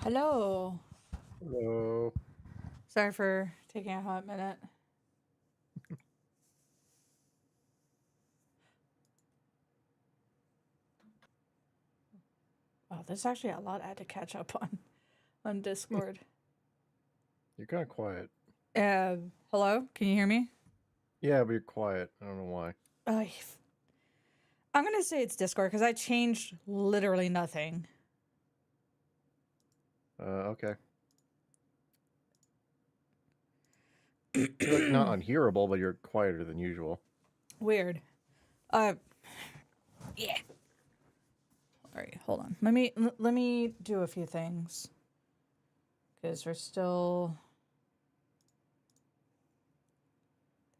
Hello. Hello. Sorry for taking a hot minute. Wow, there's actually a lot I had to catch up on Discord. You're kind of quiet. Hello? Can you hear me? Yeah, but you're quiet. I don't know why. I'm gonna say it's Discord because I changed literally nothing. Okay. You're like not unhearable, but you're quieter than usual. Weird. Yeah. All right, hold on. Let me do a few things because we're still.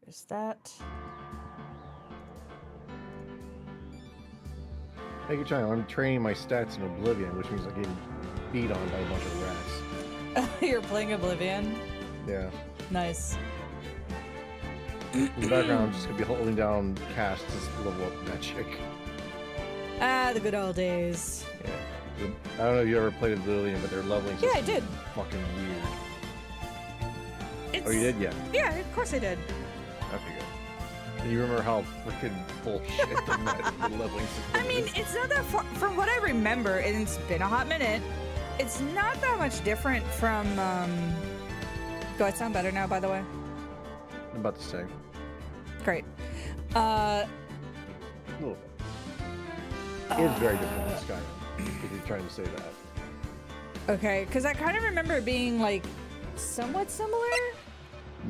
There's that. Hey, you're trying. I'm training my stats in Oblivion, which means I'm getting beat on by a bunch of rats. You're playing Oblivion. Yeah. Nice. In the background, I'm just gonna be holding down cast to level up magic. Ah, the good old days. Yeah. I don't know if you ever played Oblivion, but their leveling system I did. is fucking weird. It's, Oh, you did? Yeah. Yeah, of course I did. Okay, good. Do you remember how freaking bullshit the leveling system I mean, is? it's not that far. From what I remember, and it's been a hot minute, it's not that much different from. Do I sound better now, by the way? I'm about to say. Great. A little bit. It's very different than Skyrim, if you're trying to say that. Okay, because I kind of remember it being, like, somewhat similar?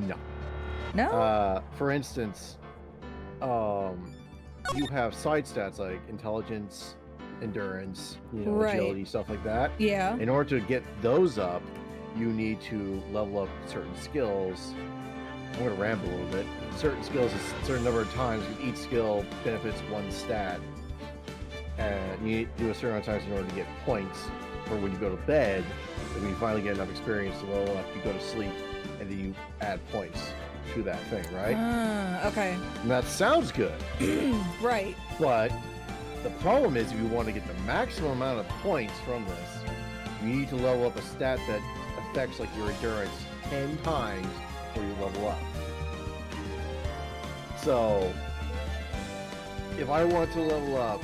No. No? For instance, you have side stats like intelligence, endurance, Right. agility, stuff like that. Yeah. In order to get those up, you need to level up certain skills. I'm going to ramble a little bit. Certain skills a certain number of times, because each skill benefits one stat. And you do a certain amount of times in order to get points. Or when you go to bed, when you finally get enough experience to level up, you go to sleep, and then you add points to that thing, right? Okay. And that sounds good. Right. But the problem is, if you want to get the maximum amount of points from this, you need to level up a stat that affects like your endurance 10 times before you level up. So, if I want to level up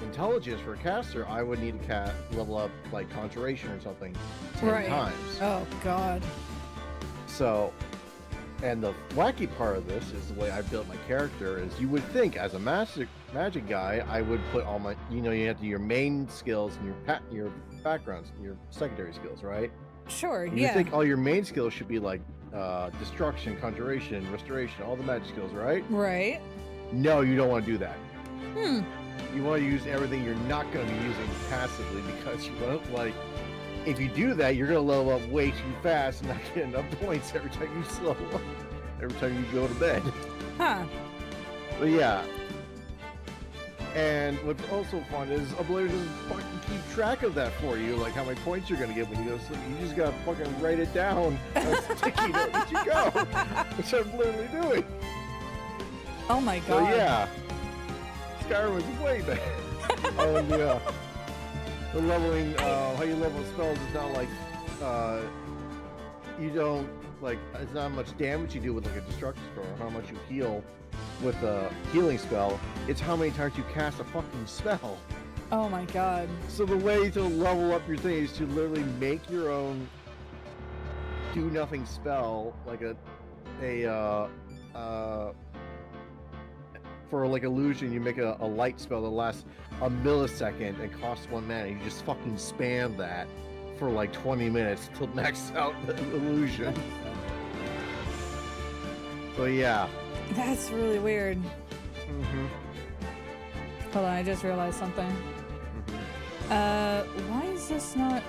intelligence for a caster, I would need to level up like conjuration or something 10 times. Oh, God. So, and the wacky part of this is the way I built my character is you would think as a magic guy, I would put all my, you have to do your main skills and your backgrounds and your secondary skills, right? Sure, You would think all your main skills should be like destruction, conjuration, restoration, all the magic skills, right? Right. No, you don't want to do that. You want to use everything you're not going to be using passively because you won't like. If you do that, you're going to level up way too fast and not get enough points every time you slow up. Every time you go to bed. Huh. But yeah. And what's also fun is Oblivion doesn't fucking keep track of that for you, like how many points you're going to get when you go to sleep. You just got to fucking write it down on a sticky note as you go. Which I'm literally doing. Oh my God. So yeah. Skyrim was way better. Oh yeah. The leveling, how you level spells is not like, you don't, like, it's not much damage you do with like a destruction spell or how much you heal with a healing spell. It's how many times you cast a fucking spell. Oh my God. So the way to level up your thing is to literally make your own do nothing spell, like for like illusion, you make a light spell that lasts a millisecond and costs 1 mana. You just fucking spam that for like 20 minutes till max out the illusion. So yeah. That's really weird. Hold on, I just realized something. Why is this not...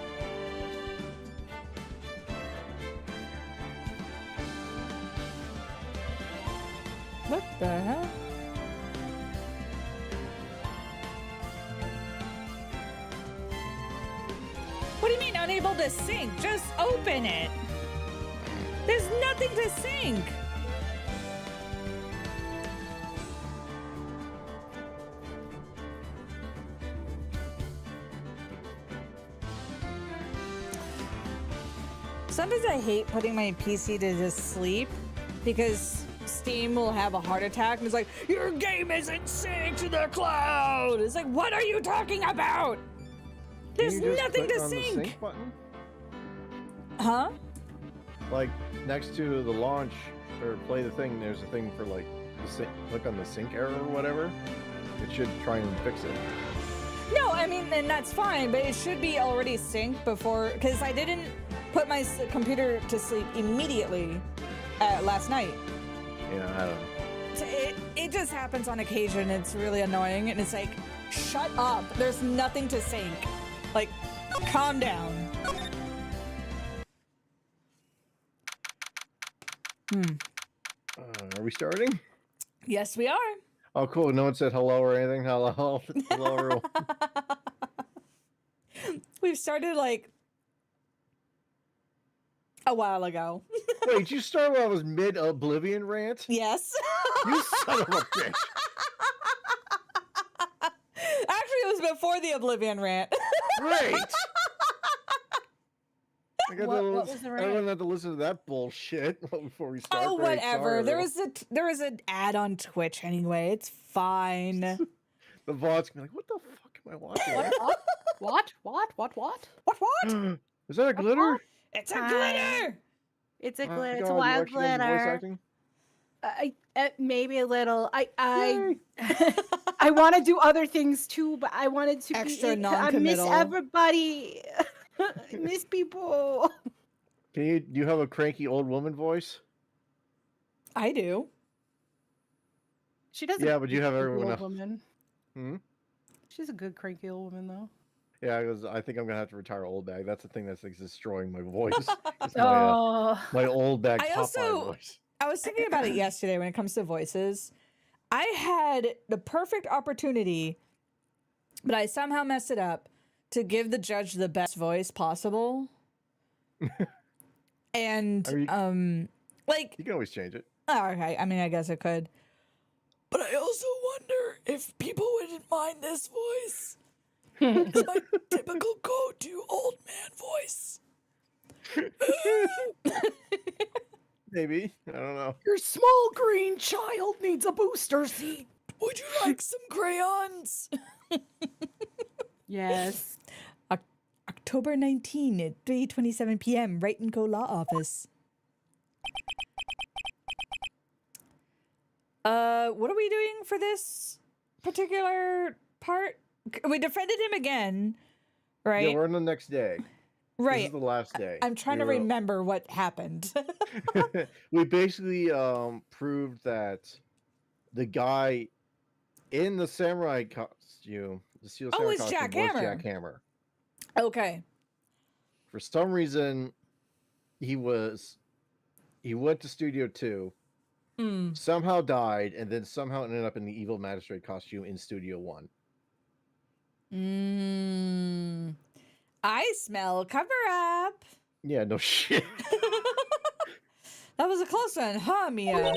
What the hell? What do you mean unable to sync? Just open it. There's nothing to sync. Sometimes I hate putting my PC to just sleep because Steam will have a heart attack and it's like, your game isn't synced to the cloud. It's like, what are you talking about? There's Can you just nothing click to on the sync. sync button? Huh? Like next to the launch or play the thing, there's a thing for like the sync, click on the sync error or whatever. It should try and fix it. No, I mean, and that's fine, but it should be already synced before, because I didn't put my computer to sleep immediately last night. Yeah, I don't know. So it just happens on occasion. It's really annoying, and it's like, shut up. There's nothing to sync. Like, calm down. Are we starting? Yes, we are. Oh, cool. No one said hello or anything. Hello. Hello, everyone. We've started like a while ago. Wait, you started when I was mid-Oblivion rant? Yes. You son of a bitch. Actually, it was before the Oblivion rant. Great. I got What was the rant? Everyone had to listen to that bullshit before we start. Oh, Great, whatever. sorry, There was an ad on Twitch anyway. It's fine. The VOD's gonna be like, what the fuck am I watching? What? What? Is that a glitter? It's a glitter. It's a Oh, glitter. It's God, a you wild actually done the voice glitter. acting? Maybe a little. I Yay. I want to do other things too, but I wanted to Extra be. I miss non-committal. everybody. I miss people. Do you have a cranky old woman voice? I do. She doesn't. Yeah, but you have everyone else. Woman. Hmm? She's a good cranky old woman though. Yeah, because I think I'm gonna have to retire old bag. That's the thing that's like, destroying my voice. It's my old bag I Popeye also- voice. I was thinking about it yesterday when it comes to voices. I had the perfect opportunity, but I somehow messed it up to give the judge the best voice possible. And I mean, like, you can always change it. oh, okay. I mean, I guess I could. But I also wonder if people wouldn't mind this voice. It's my typical go-to old man voice. Maybe. I don't know. Your small green child needs a booster seat. Would you like some crayons? Yes. October 19 at 3:27 p.m. Wright & Co. Law Office. What are we doing for this particular part? We defended him again, right? Yeah, we're on the next day. This Right. is the last day. I'm trying to remember what happened. We basically proved that the guy in the samurai costume, the steel samurai it's costume, Jack was Hammer. Jack Hammer. Okay. For some reason, he went to Studio 2, somehow died, and then somehow ended up in the evil magistrate costume in Studio 1. I smell cover up. Yeah, no shit. That was a close one, huh, Mia?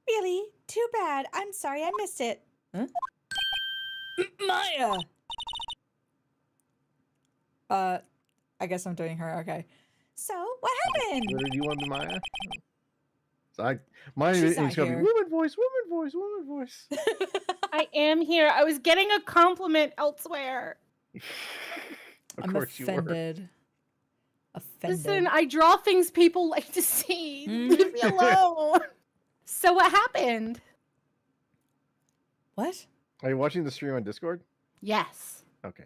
Really? Too bad. I'm sorry I missed it. Huh? Maya! I guess I'm doing her. Okay. So, what happened? Do you want to be Maya? So mine She's is not gonna be here. woman voice, woman voice, woman voice. I am here. I was getting a compliment elsewhere. Of I'm course you were. offended. Offended. Listen, I draw things people like to see. Leave me alone. So what happened? What? Are you watching the stream on Discord? Yes. Okay.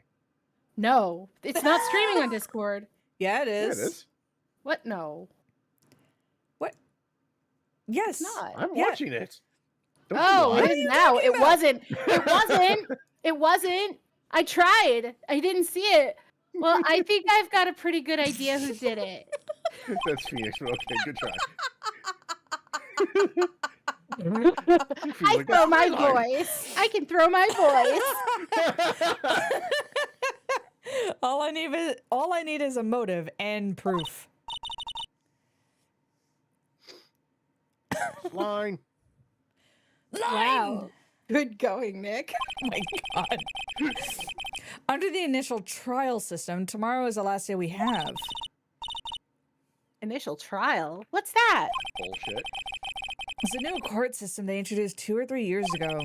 No. It's not streaming on Discord. Yeah, it Yeah, is. it is. What? No. What? Yes. It's not. I'm Yeah. watching it. Don't you Oh, lie. it is now. It about? wasn't. It wasn't. It wasn't. I tried. I didn't see it. Well, I think I've got a pretty good idea who did it. That's Phoenix, but okay, good try. I Like throw a my highlight. voice. I can throw my voice. All I need is a motive and proof. Line. Line! Wow. Good going, Nick. Oh my god. Under the initial trial system, tomorrow is the last day we have. Initial trial? What's that? Bullshit. It's a new court system they introduced 2 or 3 years ago.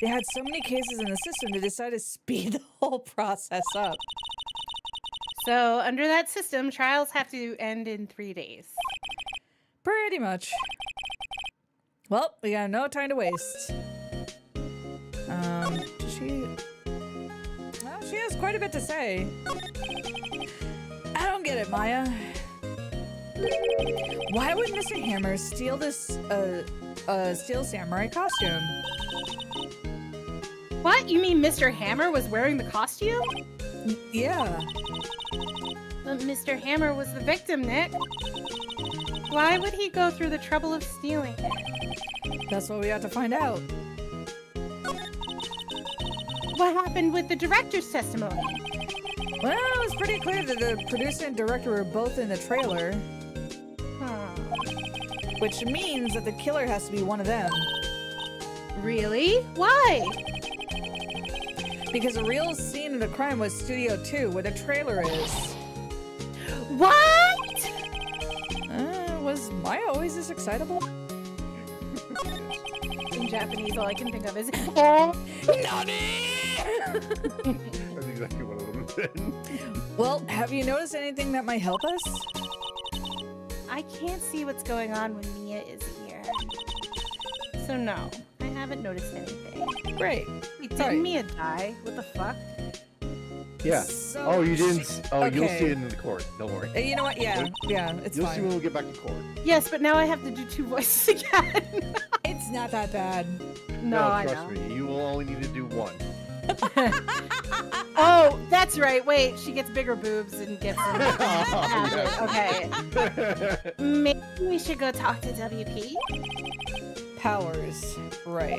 They had so many cases in the system they decided to speed the whole process up. So, under that system, trials have to end in 3 days. Pretty much. Well, we got no time to waste. Well, she has quite a bit to say. I don't get it, Maya. Why would Mr. Hammer steal this, steel samurai costume? What? You mean Mr. Hammer was wearing the costume? Yeah. But Mr. Hammer was the victim, Nick. Why would he go through the trouble of stealing it? That's what we have to find out. What happened with the director's testimony? Well, it was pretty clear that the producer and director were both in the trailer. Which means that the killer has to be one of them. Really? Why? Because the real scene of the crime was Studio 2, where the trailer is. What? Was Maya always this excitable? In Japanese, all I can think of is Nani! That's exactly what I would have been. Well, have you noticed anything that might help us? I can't see what's going on when Mia is here. So no, I haven't noticed anything. Great. Wait, did Alright. Mia die? What the fuck? Yeah. So Oh, you didn't. Oh, you'll okay. see it in the court. Don't worry. You know what? Yeah, it's You'll see fine. when we get back to court. Yes, but now I have to do 2 voices again. It's not that bad. No, I trust know. me. You will only need to do one. Oh, that's right. Wait, she gets bigger boobs and gets in the yes. Okay. Maybe we should go talk to WP? Powers. Right.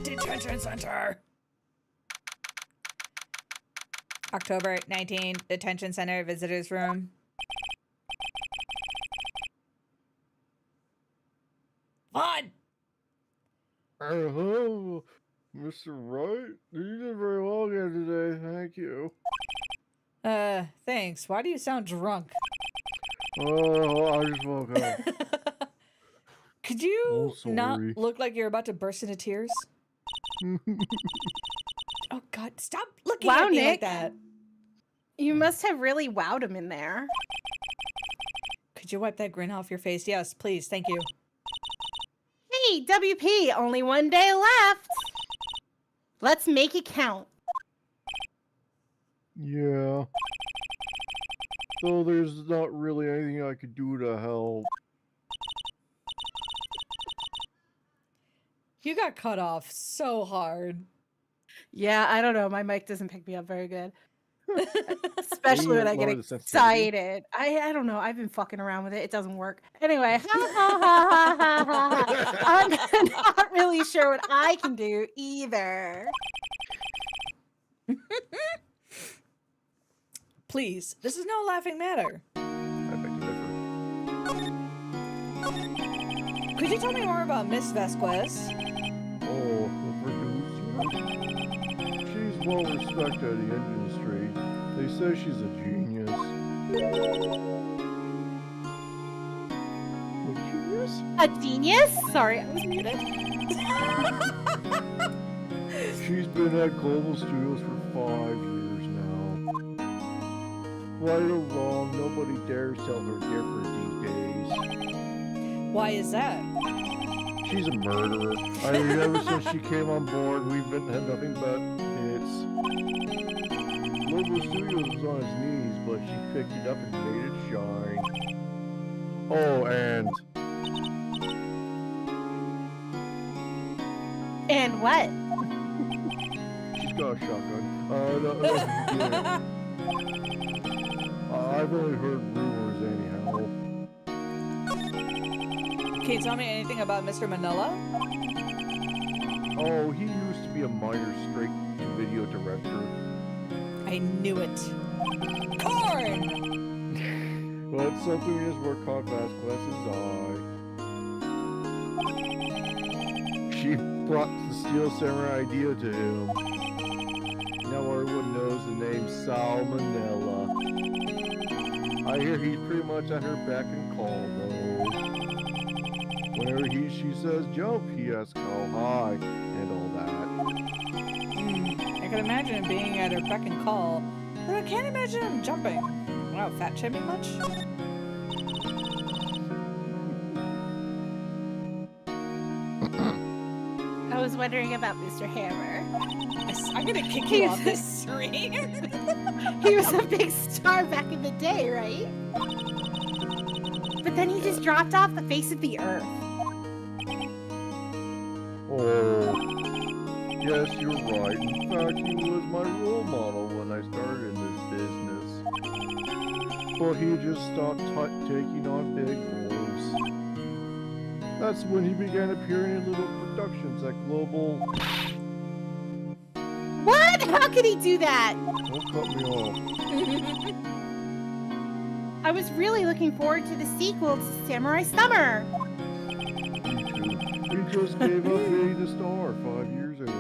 Detention Center. October 19, Detention Center, Visitors Room. Fun! Hello, Mr. Wright. You did very well again today. Thank you. Thanks. Why do you sound drunk? Oh, I just woke up. Could you Oh, not sorry. look like you're about to burst into tears? Oh God, stop looking Wow, at me like Nick. that. You must have really wowed him in there. Could you wipe that grin off your face? Yes, please. Thank you. Hey, WP, only 1 day left. Let's make it count. Yeah. Though there's not really anything I could do to help. You got cut off so hard. Yeah, I don't know. My mic doesn't pick me up very good. Especially when I get Lower the sensitivity. excited. I don't know. I've been fucking around with it. It doesn't work. Anyway, I'm not really sure what I can do either. Please, this is no laughing matter. I beg to differ. Could you tell me more about Miss Vasquez? Oh, the producer? She's well respected in the industry. They say she's a genius. A genius? A genius? Sorry, I was muted. She's been at Global Studios for 5 years now. Right or wrong, nobody dares tell her different these days. Why is that? She's a murderer. I mean, ever since she came on board, we've had nothing but hits. Global Studios was on his knees, but she picked it up and made it shine. Oh, and And what? she's got a shotgun. Yeah. I've only heard rumors anyhow. Can you tell me anything about Mr. Manila? Oh, he used to be a minor straight-to-video director. I knew it. Corn! But something in his work caught Vasquez's eye. She brought the Steel Samurai idea to him. Now everyone knows the name Salmonella. I hear he's pretty much at her beck and call, though. Whenever she says jump, he asks how high and all that. I can imagine him being at her beck and call, but I can't imagine him jumping. Wow, fat shaming much? I was wondering about Mr. Hammer. I'm gonna kick you off this stream. He was a big star back in the day, right? But then he just dropped off the face of the earth. Oh, yes, you're right. In fact, he was my role model when I started in this business. But he just stopped taking on big roles. That's when he began appearing in little productions at Global. What? How could he do that? Don't cut me off. I was really looking forward to the sequel to Samurai Summer. He just gave up being a star 5 years ago.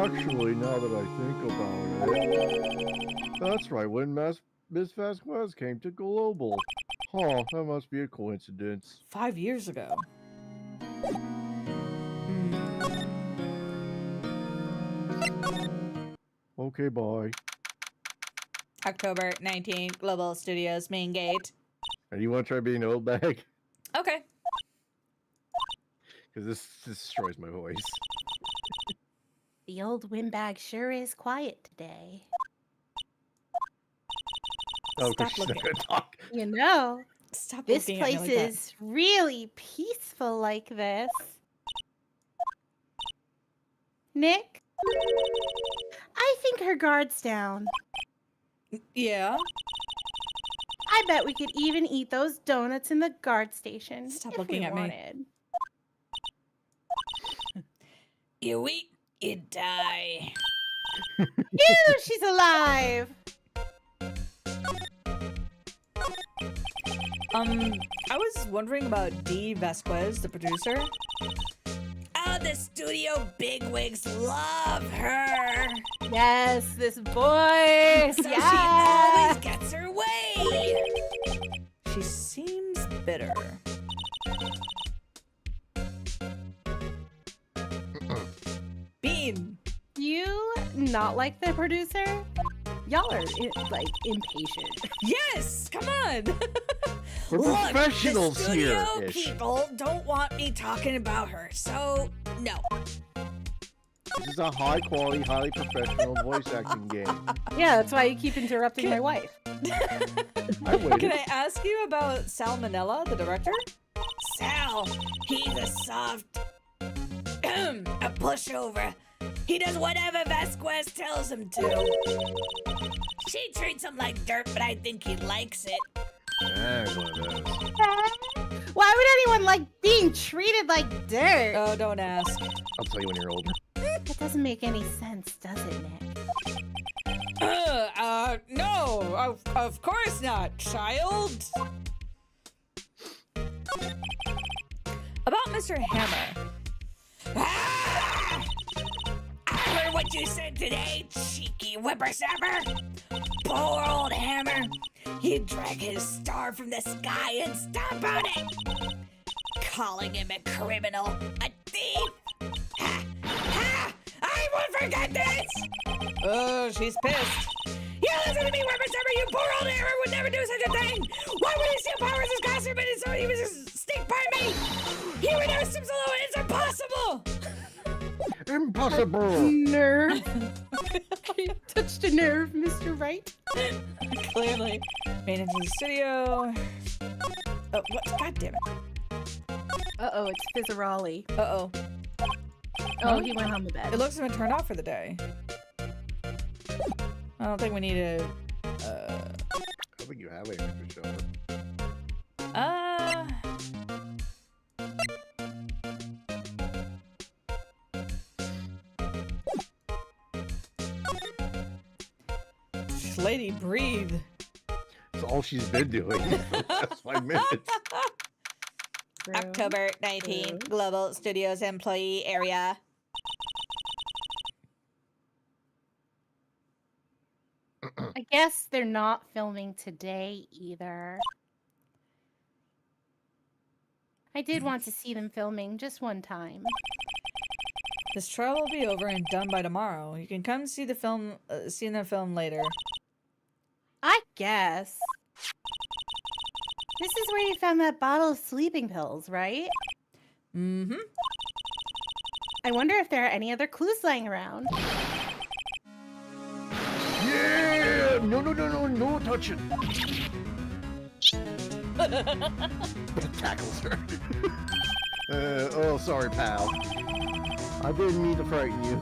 Actually, now that I think about it, that's right, when Miss Vasquez came to Global. Huh, that must be a coincidence. 5 years ago. Okay, bye. October 19th, Global Studios main gate. And you want to try being an old bag? Okay. Because this destroys my voice. The old windbag sure is quiet today. Oh, Stop because she's not looking. going to talk. You know, Stop this looking at me place like that. is really peaceful like this. Nick? I think her guard's down. Yeah. I bet we could even eat those donuts in the guard station. Stop if looking we at me. wanted. You eat, you die. Ew, she's alive! I was wondering about Dee Vasquez, the producer. Oh, the studio bigwigs love her. Yes, this voice! So she yes! always gets her way. She seems bitter. Bean. You not like the producer? Y'all are like impatient. Yes, come on. We're Look, professionals the studio here-ish. people don't want me talking about her, so no. This is a high-quality, highly professional voice acting game. Yeah, that's why you keep interrupting my wife. I waited. Can I ask you about Salmonella, the director? Sal, he's a soft, a pushover. He does whatever Vasquez tells him to. She treats him like dirt, but I think he likes it. Yeah, it's one of those. Why would anyone like being treated like dirt? Oh, don't ask. I'll tell you when you're older. That doesn't make any sense, does it, Nick? No, of course not, child. About Mr. Hammer. Ah! I heard what you said today, cheeky whippersnapper. Poor old Hammer. He'd drag his star from the sky and stomp on it. Calling him a criminal, a thief. Ha! Ha! I won't forget this! Oh, she's pissed. You listen to me, whippersnapper, you poor old Hammer would never do such a thing! Why would he steal powers as costume and so he was a sneak by me? He would never stoop so low, it's impossible! Impossible! Nerve. You touched a nerve, Mr. Wright. Clearly. Made into the studio. Oh, what? God damn it. Uh-oh, it's Fizzaroli. Uh-oh. Oh, he went on the bed. It looks like it's been turned off for the day. I don't think we need to, I don't think you have anything to show her. Lady, breathe. That's all she's been doing for the last 5 minutes. October 19th, Global Studios employee area. I guess they're not filming today either. I did want to see them filming just one time. This trial will be over and done by tomorrow. You can come see the film later. I guess. This is where you found that bottle of sleeping pills, right? Mm-hmm. I wonder if there are any other clues lying around. Yeah! No touching. Tackles her. Oh, sorry, pal. I didn't mean to frighten you.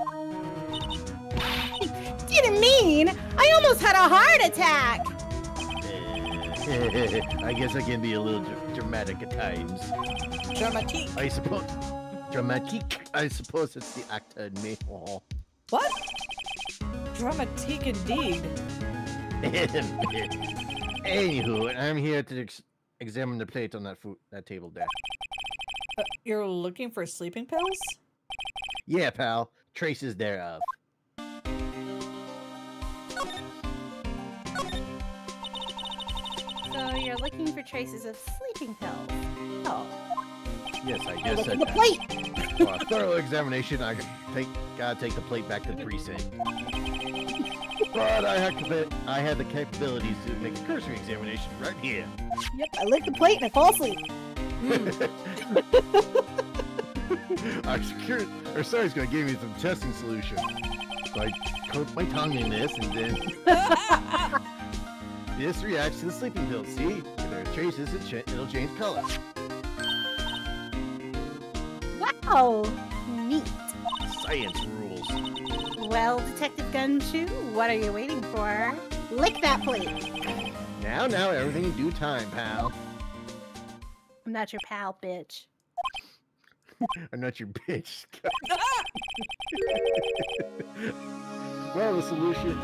Didn't mean? I almost had a heart attack! I guess I can be a little dramatic at times. Dramatique. I suppose. Dramatique. I suppose it's the actor in me. Oh. What? Dramatique indeed. Anywho, I'm here to examine the plate on that table there. You're looking for sleeping pills? Yeah, pal. Traces thereof. So you're looking for traces of sleeping pills. Oh. Yes, I just said the that. plate! For a thorough examination, gotta take the plate back to the precinct. But I had the capabilities to make a cursory examination right here. Yep, I lick the plate and I fall asleep. Our science guy gave me some testing solution. So I coat my tongue in this, and then this reacts to the sleeping pill. See, if there are traces, it'll change color. Wow, neat. Science rules. Well, Detective Gumshoe, what are you waiting for? Lick that plate. Now, everything in due time, pal. I'm not your pal, bitch. I'm not your bitch. Well, the solution,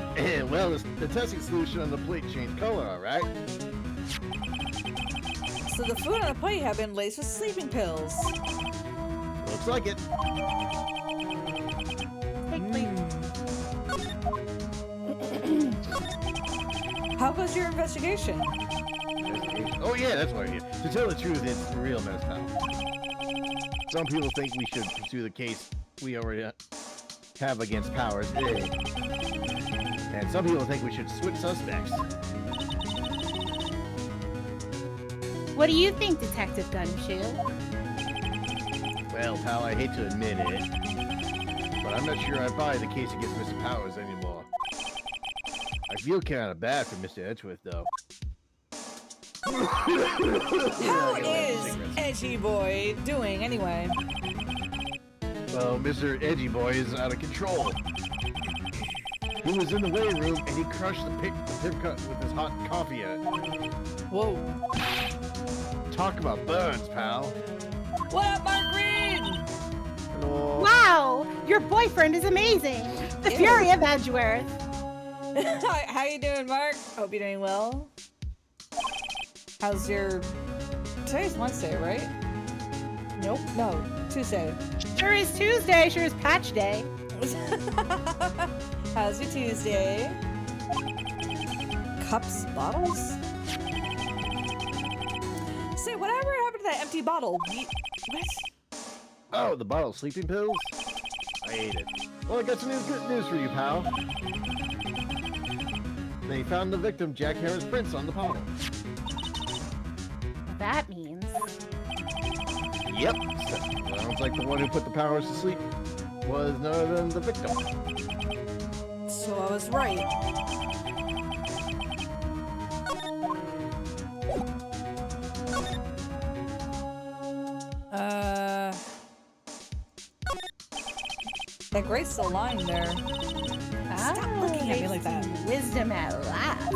the testing solution on the plate changed color, all right? So the food on the plate have been laced with sleeping pills. Looks like it. Take plate. How goes your investigation? Oh yeah, that's why I'm here. To tell the truth, it's a real mess, pal. Some people think we should pursue the case we already have against Powers. And some people think we should switch suspects. What do you think, Detective Gumshoe? Well, pal, I hate to admit it, but I'm not sure I buy the case against Mr. Powers anymore. I feel kind of bad for Mr. Edgeworth, though. How is Edgy Boy doing anyway? Well, Mr. Edgy Boy is out of control. He was in the waiting room and he crushed the pip cup with his hot coffee in it. Whoa. Talk about burns, pal. What up, Mark Reed? Hello. Wow, your boyfriend is amazing. The Ew. Fury of Edgeworth. How you doing, Mark? Hope you're doing well. How's your... Today's Wednesday, right? Nope. No, Tuesday. Sure is Tuesday, sure is Patch Day. How's your Tuesday? Cups, bottles? Say, whatever happened to that empty bottle? What? Oh, the bottle of sleeping pills? I ate it. Well, I got some good news for you, pal. They found the victim, Jack Harris prints on the bottle. That means... Yep. Sounds like the one who put the Powers to sleep was none other than the victim. So I was right. That grate's still lying there. Stop looking at me like that. Wisdom at last.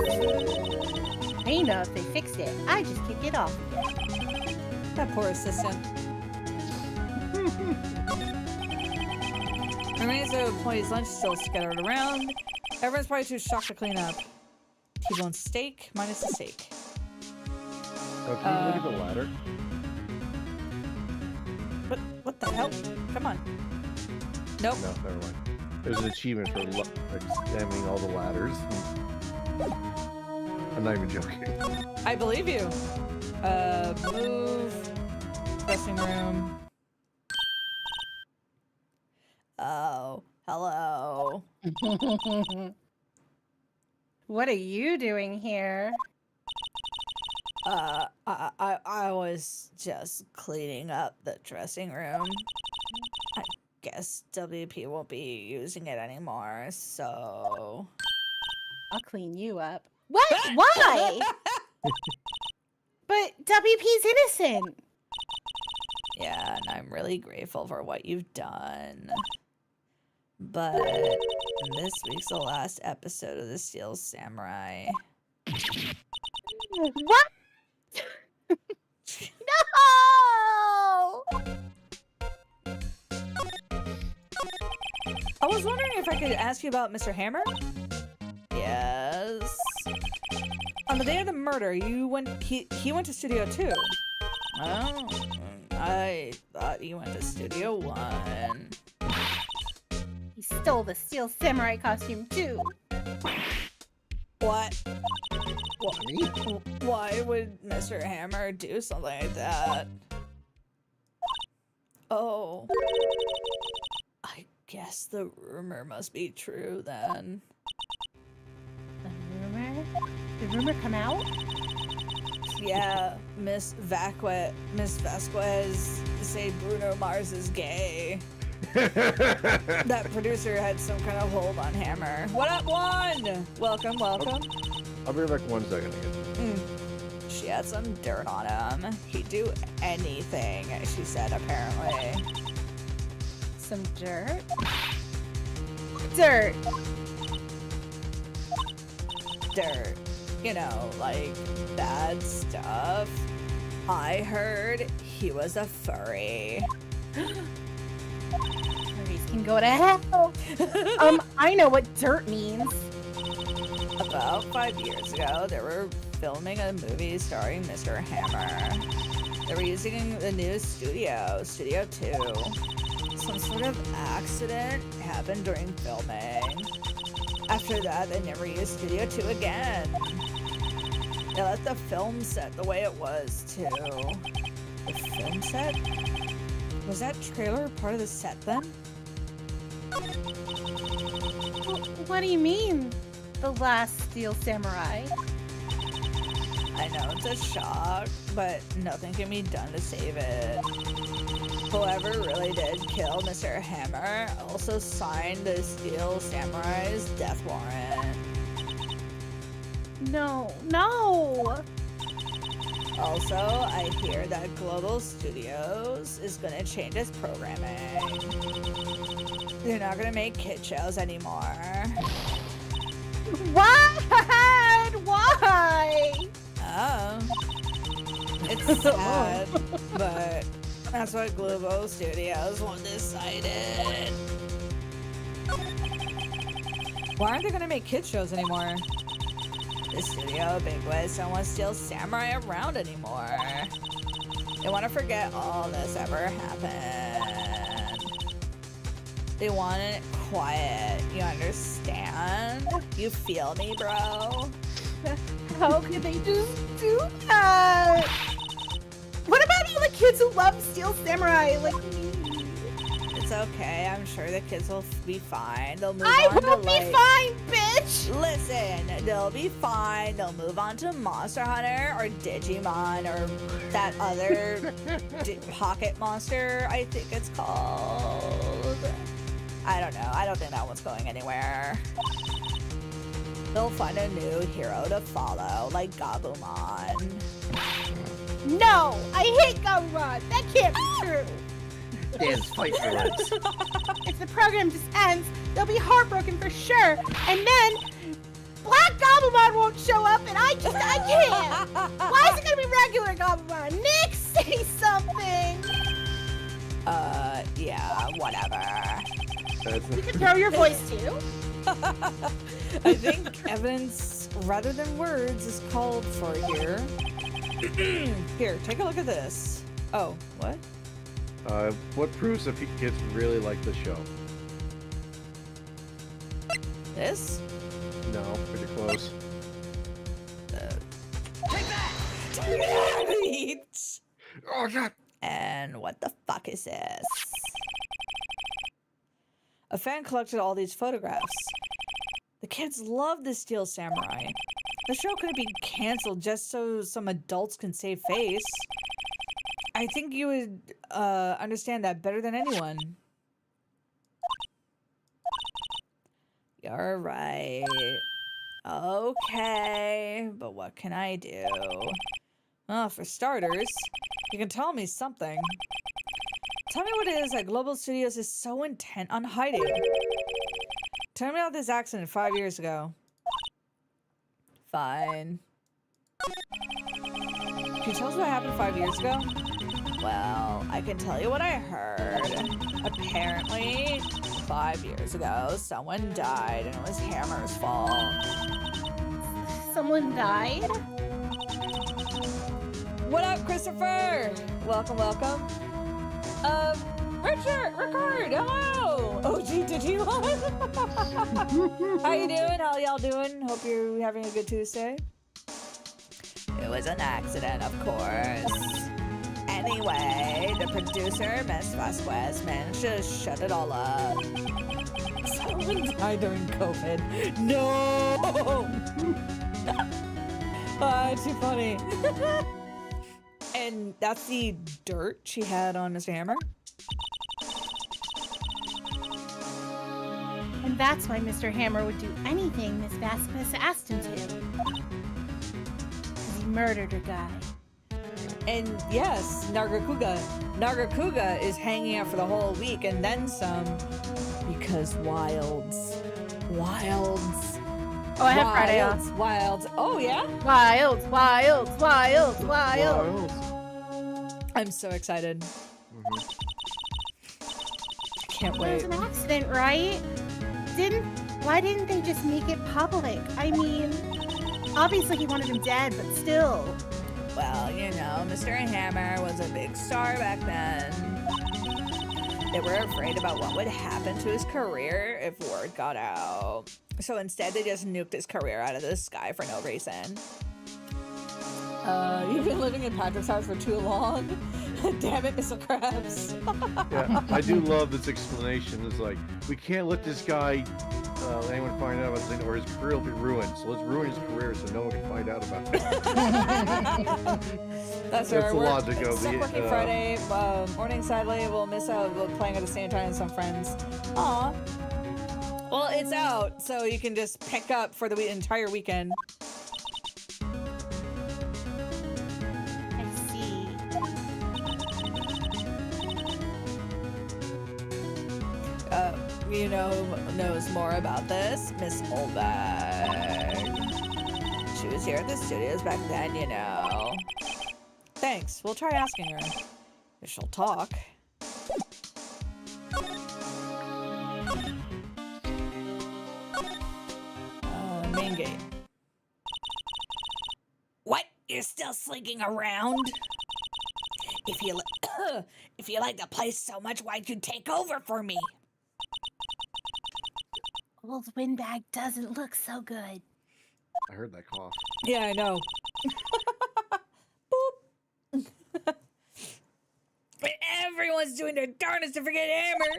They know if they fixed it, I just kick it off again. That poor assistant. Remains of employees' lunch still scattered around. Everyone's probably too shocked to clean up. T-bone steak minus the steak. Oh, can you look at the ladder? What the hell? Come on. Nope. No, never mind. There's an achievement for examining all the ladders. I'm not even joking. I believe you. Move. Dressing room. Oh, hello. What are you doing here? I was just cleaning up the dressing room. I guess WP won't be using it anymore, so... I'll clean you up. What? Why? But WP's innocent. Yeah, and I'm really grateful for what you've done. But this week's the last episode of the Steel Samurai. What? No! I was wondering if I could ask you about Mr. Hammer? Yes. On the day of the murder, he went to Studio 2. Oh, I thought you went to Studio 1. He stole the Steel Samurai costume too. What? Why would Mr. Hammer do something like that? Oh. I guess the rumor must be true then. The rumor? Did the rumor come out? Yeah, Miss Vasquez say Bruno Mars is gay. That producer had some kind of hold on Hammer. What up, Juan? Welcome. I'll be right back in 1 second again. She had some dirt on him. He'd do anything, she said, apparently. Some dirt? Dirt. Dirt. You know, like, bad stuff. I heard he was a furry. Furries can go to hell. I know what dirt means. About 5 years ago, they were filming a movie starring Mr. Hammer. They were using the new Studio 2. Some sort of accident happened during filming. After that, they never used Studio 2 again. They left the film set the way it was, too. The film set? Was that trailer part of the set then? What do you mean? The last Steel Samurai? I know it's a shock, but nothing can be done to save it. Whoever really did kill Mr. Hammer also signed the Steel Samurai's death warrant. No. Also, I hear that Global Studios is gonna change its programming. They're not gonna make kid shows anymore. What? Why? Oh. It's sad, but that's what Global Studios decided. Why aren't they gonna make kid shows anymore? The studio bigwigs don't want Steel Samurai around anymore. They want to forget all this ever happened. They want it quiet. You understand? You feel me, bro? How could they just do that? What about all the kids who love Steel Samurai like me? It's okay. I'm sure the kids will be fine. They'll move I on won't to be fine, bitch! Listen, they'll be fine. They'll move on to Monster Hunter or Digimon or that other Pocket Monster, I think it's called. I don't know. I don't think that one's going anywhere. They'll find a new hero to follow, like Gabumon. No! I hate Gabumon! That can't be true! Dance, fight for us. If the program just ends, they'll be heartbroken for sure, and then Black Gabumon won't show up, and I can't! Why is it gonna be regular Gabumon? Nick, say something! Yeah, whatever. You can throw your voice too. I think evidence rather than words is called for here. Here, take a look at this. Oh, what? What proves if kids really like the show? This? No, pretty close. Take that! Take that! Oh god! And what the fuck is this? A fan collected all these photographs. The kids love the Steel Samurai. The show could be canceled just so some adults can save face. I think you would understand that better than anyone. You're right. Okay, but what can I do? Well, for starters, you can tell me something. Tell me what it is that Global Studios is so intent on hiding. Tell me about this accident 5 years ago. Fine. Can you tell us what happened 5 years ago? Well, I can tell you what I heard. Apparently, 5 years ago, someone died and it was Hammer's fault. Someone died? What up, Christopher? Welcome, welcome. Rickard, hello! Oh, gee, did you? How you doing? How y'all doing? Hope you're having a good Tuesday. It was an accident, of course. Anyway, the producer, Miss Vasquez, managed to shut it all up. Someone died during COVID. No! Too funny. And that's the dirt she had on Mr. Hammer? And that's why Mr. Hammer would do anything Miss Vasquez asked him to. 'Cause he murdered a guy. And yes, Nargacuga. Nargacuga is hanging out for the whole week and then some. Because wilds. Wilds. Oh, I have Friday off. Wilds. Oh, yeah? Wilds, wilds, wilds, wilds. I'm so excited. Can't There was wait. an accident, right? Why didn't they just make it public? I mean, obviously he wanted him dead, but still. Well, you know, Mr. Hammer was a big star back then. They were afraid about what would happen to his career if word got out. So instead, they just nuked his career out of the sky for no reason. You've been living in Patrick's house for too long. Damn it, Mr. Krabs. Yeah, I do love this explanation. It's like, we can't let this guy, anyone find out about this thing, or his career will be ruined. So let's ruin his career so no one can find out about it. That's the logic of Stuck the working Friday morning. Sadly, we'll miss out playing at the same time with some friends. Aw. Well, it's out, so you can just pick up for the entire weekend. I see. You know who knows more about this? Miss Olbag. She was here at the studios back then, you know. Thanks. We'll try asking her. If she'll talk. Main gate. What? You're still slinking around? If you if you like the place so much, why'd you take over for me? Old windbag doesn't look so good. I heard that cough. Yeah, I know. Boop. Everyone's doing their darndest to forget Hammer.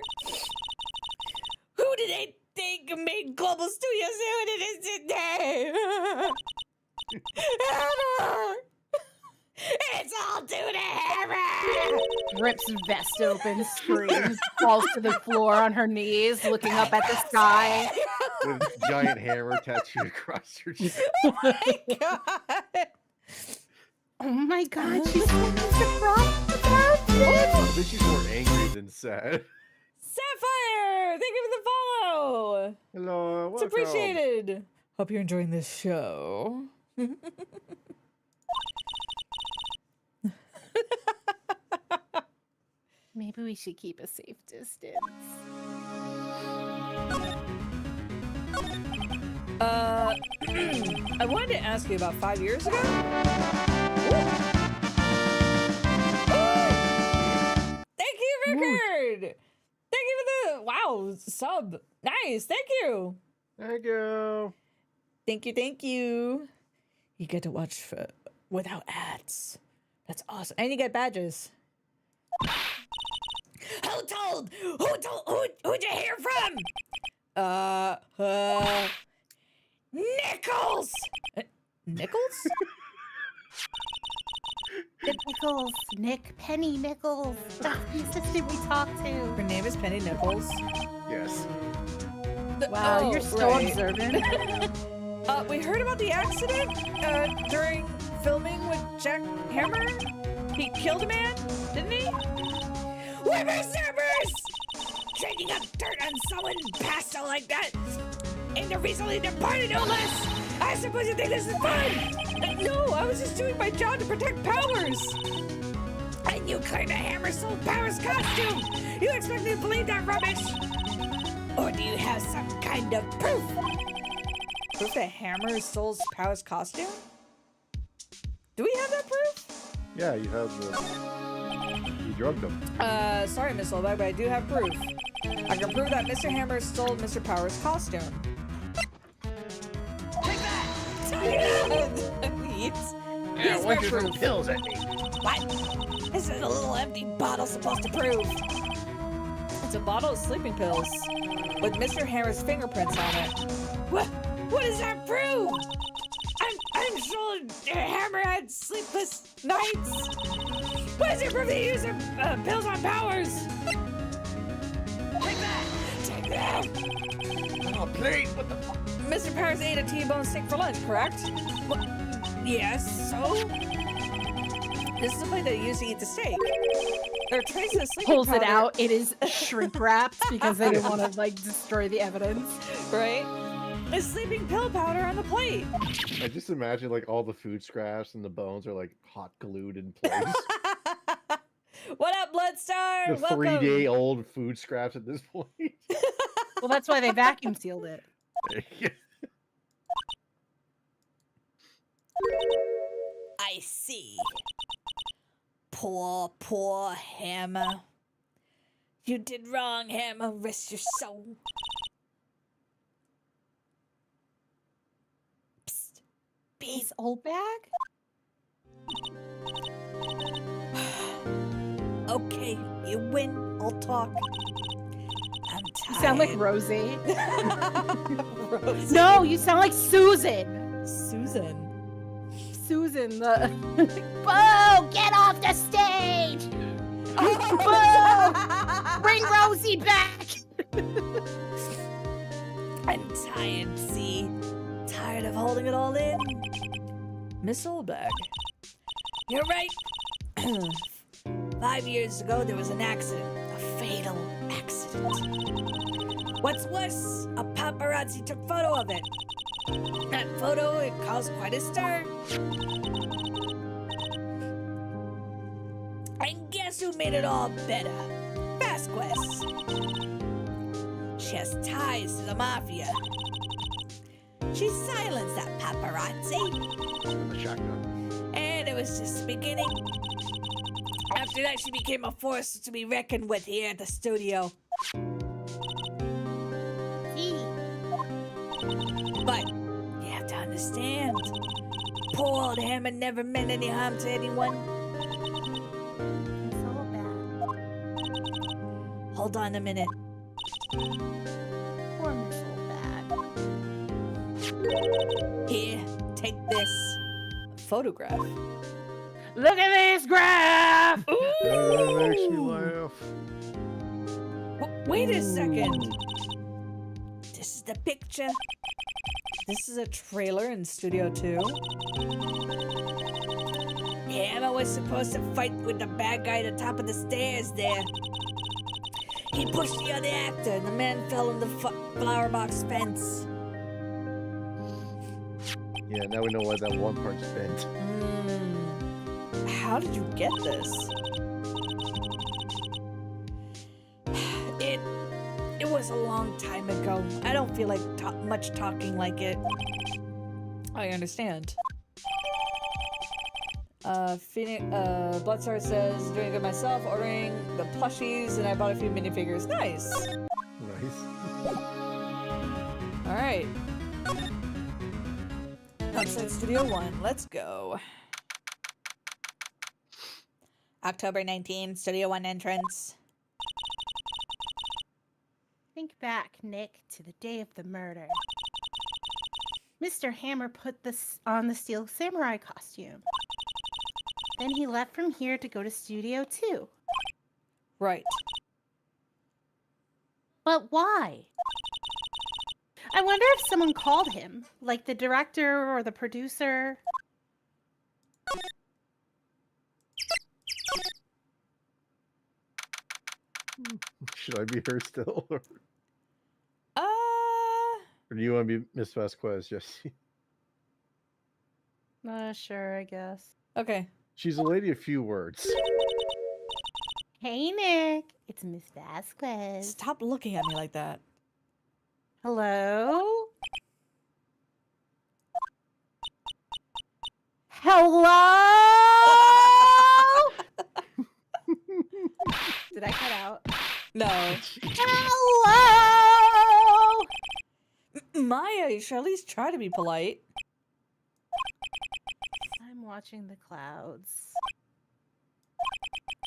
Who do they think made Global Studios do what it is today? Hammer! It's all due to Hammer! Rips vest open, screams, falls to the floor on her knees, looking up at the sky. With a giant hammer tattooed across her chest. Oh my god! Oh my god, she's so surprised about it! I think she's more angry than sad. Sapphire! Thank you for the follow! Hello, It's welcome. appreciated. Hope you're enjoying this show. Maybe we should keep a safe distance. I wanted to ask you about 5 years ago. Ooh. Thank you Rickard! Thank you for the wow sub. Nice, thank you. Thank you. Thank you, thank you. You get to watch without ads. That's awesome, and you get badges. Who'd you hear from? Nichols. Nichols? Nichols. Nick. Penny Nichols. That's the assistant we talked to. Her name is Penny Nichols. Yes. Wow, you're so right. observant. We heard about the accident during filming with Jack Hammer. He killed a man, didn't he? Whippersnappers! Shaking up dirt on someone pasta like that. And they're recently departed, no less. I suppose you think this is fun. No, I was just doing my job to protect Powers. And you claim a Hammer sold Powers' costume. You expect me to believe that rubbish? Or do you have some kind of proof? Proof that Hammer stole Powers' costume? Do we have that proof? Yeah, you have the. You drugged him. Sorry, Miss Olbeck, but I do have proof. I can prove that Mr. Hammer stole Mr. Powers' costume. Take that! Yeah, why'd you throw pills at me? What? This is a little empty bottle supposed to prove. It's a bottle of sleeping pills with Mr. Hammer's fingerprints on it. What does that prove? I'm sure Hammer had sleepless nights. What does it prove he used pills on Powers? Take that! Oh, please, what the fuck? Mr. Powers ate a T-bone steak for lunch, correct? Well, yes, so? This is the plate that he used to eat the steak. There are traces of sleeping Pulls powder. it out. It is shrink wrapped because they didn't want to like destroy the evidence. Right? There's sleeping pill powder on the plate. I just imagine like all the food scraps and the bones are like hot glued in place. What up, Bloodstar? The Welcome. 3-day-old food scraps at this point. Well, that's why they vacuum sealed it. I see. Poor Hammer. You did wrong, Hammer. Rest your soul. Psst. His old bag? Okay, you win. I'll talk. I'm You tired. sound like Rosie. Rosie. No, you sound like Susan. Susan. Susan, the. Boo! Get off the stage! Boo! Bring Rosie back! I'm tired, see? Tired of holding it all in? Miss Oldbag. You're right. 5 years ago, there was an accident. A fatal accident. What's worse, a paparazzi took photo of it. That photo, it caused quite a stir. And guess who made it all better? Vasquez. She has ties to the mafia. She silenced that paparazzi. A shotgun. And it was just the beginning. After that, she became a force to be reckoned with here at the studio. But you have to understand, poor old Hammer never meant any harm to anyone. It's all bad. Hold on a minute. Poor Miss Oldbag. Here, take this photograph. Look at this graph! That makes me laugh. Wait a second. This is the picture. This is a trailer in Studio 2. Hammer was supposed to fight with the bad guy at the top of the stairs there. He pushed the other actor and the man fell in the flower box fence. Yeah, now we know why that one part's bent. How did you get this? It was a long time ago. I don't feel like much talking like it. I understand. Phoenix, Bloodstar says, doing good myself, ordering the plushies, and I bought a few minifigures. Nice. Nice. Alright. Outside Studio 1, let's go. October 19th, Studio 1 entrance. Think back, Nick, to the day of the murder. Mr. Hammer put this on the Steel Samurai costume. Then he left from here to go to Studio 2. Right. But why? I wonder if someone called him, like the director or the producer. Should I be her still? Or Uh, do you want to be Miss Vasquez, Jesse? Sure, I guess. okay. She's a lady of few words. Hey, Nick. It's Miss Vasquez. Stop looking at me like that. Hello? Hello? Did I cut out? No. Hello? Maya, you should at least try to be polite. I'm watching the clouds.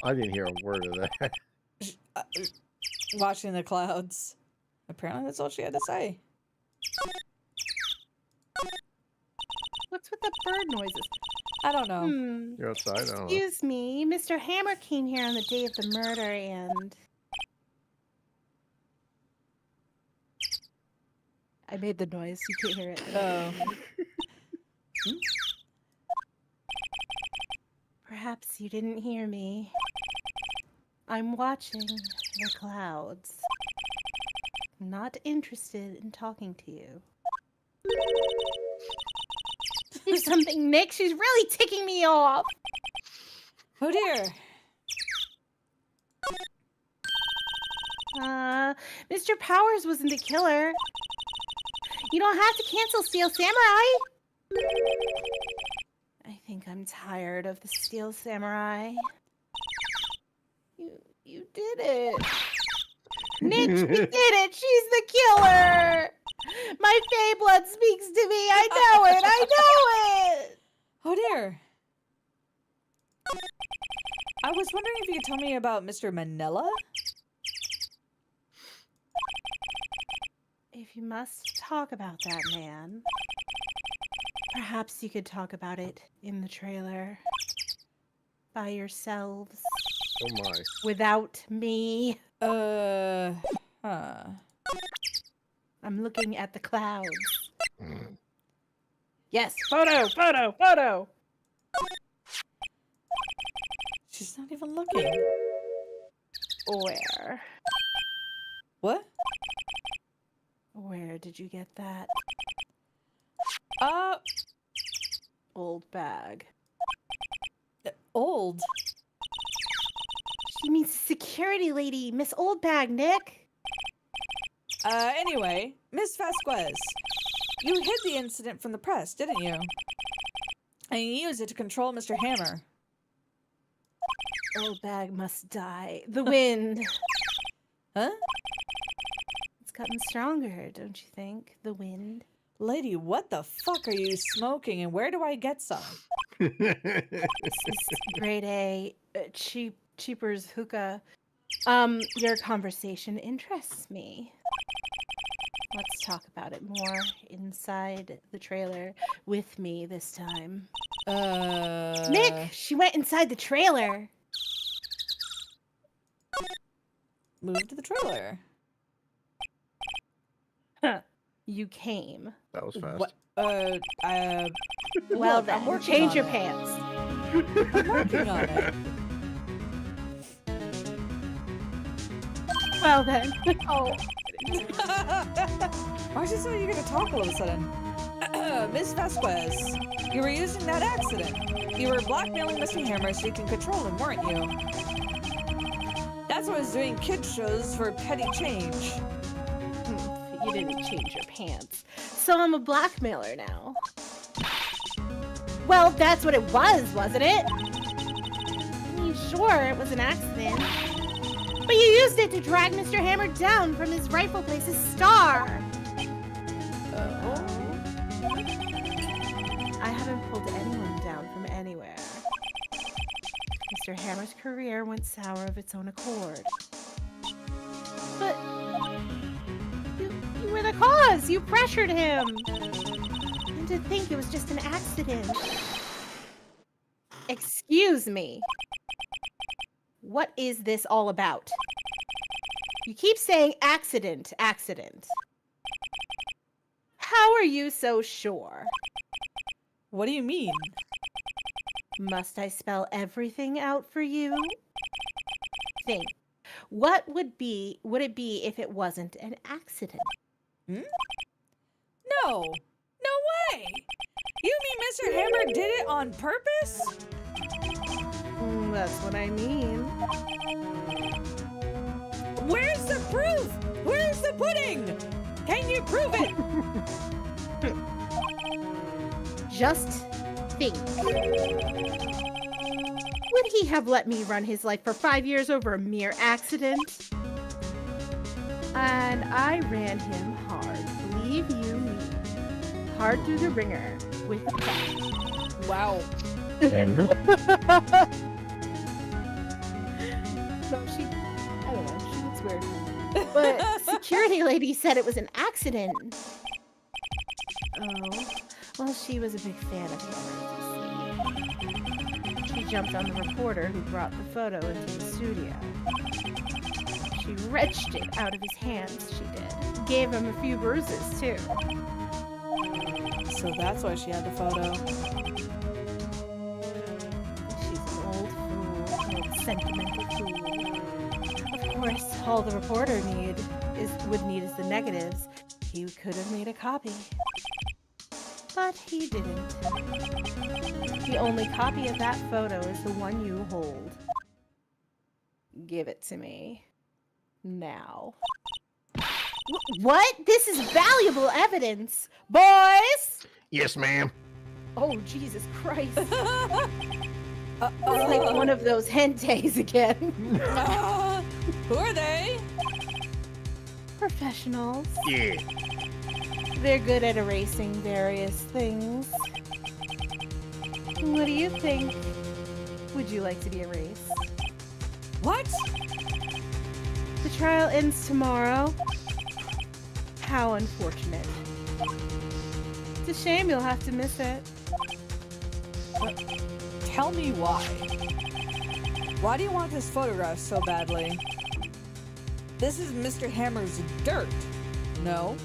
I didn't hear a word of that. Watching the clouds. Apparently that's all she had to say. What's with the bird noises? I don't know. You're outside? I don't know. Excuse me, Mr. Hammer came here on the day of the murder and... I made the noise, you can't hear it. Oh. Perhaps you didn't hear me. I'm watching the clouds. Not interested in talking to you. Do something, Nick. She's really ticking me off. Oh dear. Mr. Powers wasn't the killer. You don't have to cancel Steel Samurai. I think I'm tired of the Steel Samurai. You did it. Nick, she did it. She's the killer. My Fey blood speaks to me. I know it. I know it. Oh dear. I was wondering if you could tell me about Mr. Manila? If you must talk about that man, perhaps you could talk about it in the trailer. By yourselves. Oh my. Without me. Huh. I'm looking at the clouds. Yes, photo, photo, photo. She's not even looking. Where? What? Where did you get that? Old bag. Old? She means security lady, Miss Oldbag, Nick. Anyway, Miss Vasquez, you hid the incident from the press, didn't you? And you used it to control Mr. Hammer. Oldbag must die. The wind. Huh? It's gotten stronger, don't you think? The wind. Lady, what the fuck are you smoking and where do I get some? This is grade A, cheaper's hookah. Your conversation interests me. Let's talk about it more inside the trailer with me this time. Nick, she went inside the trailer. Move to the trailer. Huh. You came. That was fast. What? Well Look, then, I'm working change on your it. pants. I'm working on it. Well then. Oh. Why is it so you're gonna talk all of a sudden? Miss Vasquez, you were using that accident. You were blackmailing Mr. Hammer so you can control him, weren't you? That's why I was doing kids shows for petty change. You didn't change your pants. So I'm a blackmailer now. Well, that's what it was, wasn't it? I mean, sure, it was an accident. But you used it to drag Mr. Hammer down from his rightful place as star. I haven't pulled anyone down from anywhere. Mr. Hammer's career went sour of its own accord. But you were the cause. You pressured him. And to think it was just an accident. Excuse me. What is this all about? You keep saying accident, accident. How are you so sure? What do you mean? Must I spell everything out for you? Think. What would it be if it wasn't an accident? No. No way. You mean Mr. Hammer did it on purpose? That's what I mean. Where's the proof? Where's the pudding? Can you prove it? Just think. Would he have let me run his life for 5 years over a mere accident? And I ran him hard, believe you me. Hard through the ringer with a pen. Wow. No, I don't know, she looks weird. But security lady said it was an accident. Oh, well, she was a big fan of him. She jumped on the reporter who brought the photo into the studio. She wrenched it out of his hands, she did. Gave him a few bruises, too. So that's why she had the photo. She's an old fool, an old sentimental fool. Of course, all the reporter would need is the negatives. He could have made a copy. But he didn't. The only copy of that photo is the one you hold. Give it to me. Now. What? This is valuable evidence. Boys! Yes, ma'am. Oh, Jesus Christ. It's like one of those hentais again. Who are they? Professionals. Yeah. They're good at erasing various things. What do you think? Would you like to be erased? What? The trial ends tomorrow. How unfortunate. It's a shame you'll have to miss it. Tell me why. Why do you want this photograph so badly? This is Mr. Hammer's dirt. No?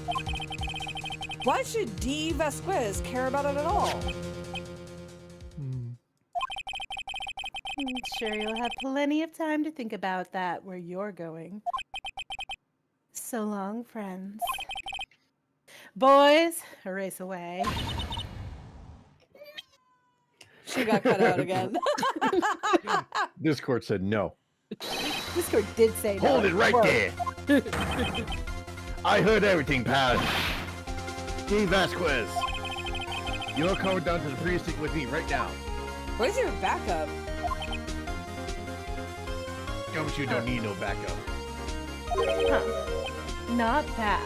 Why should D. Vasquez care about it at all? Sure, you'll have plenty of time to think about that where you're going. So long, friends. Boys, erase away. She got cut out again. Discord said no. Discord did say no. Hold it right there. I heard everything, pal. D. Vasquez, you're coming down to the precinct with me right now. Where's your backup? Don't you don't need no backup. Huh. Not bad.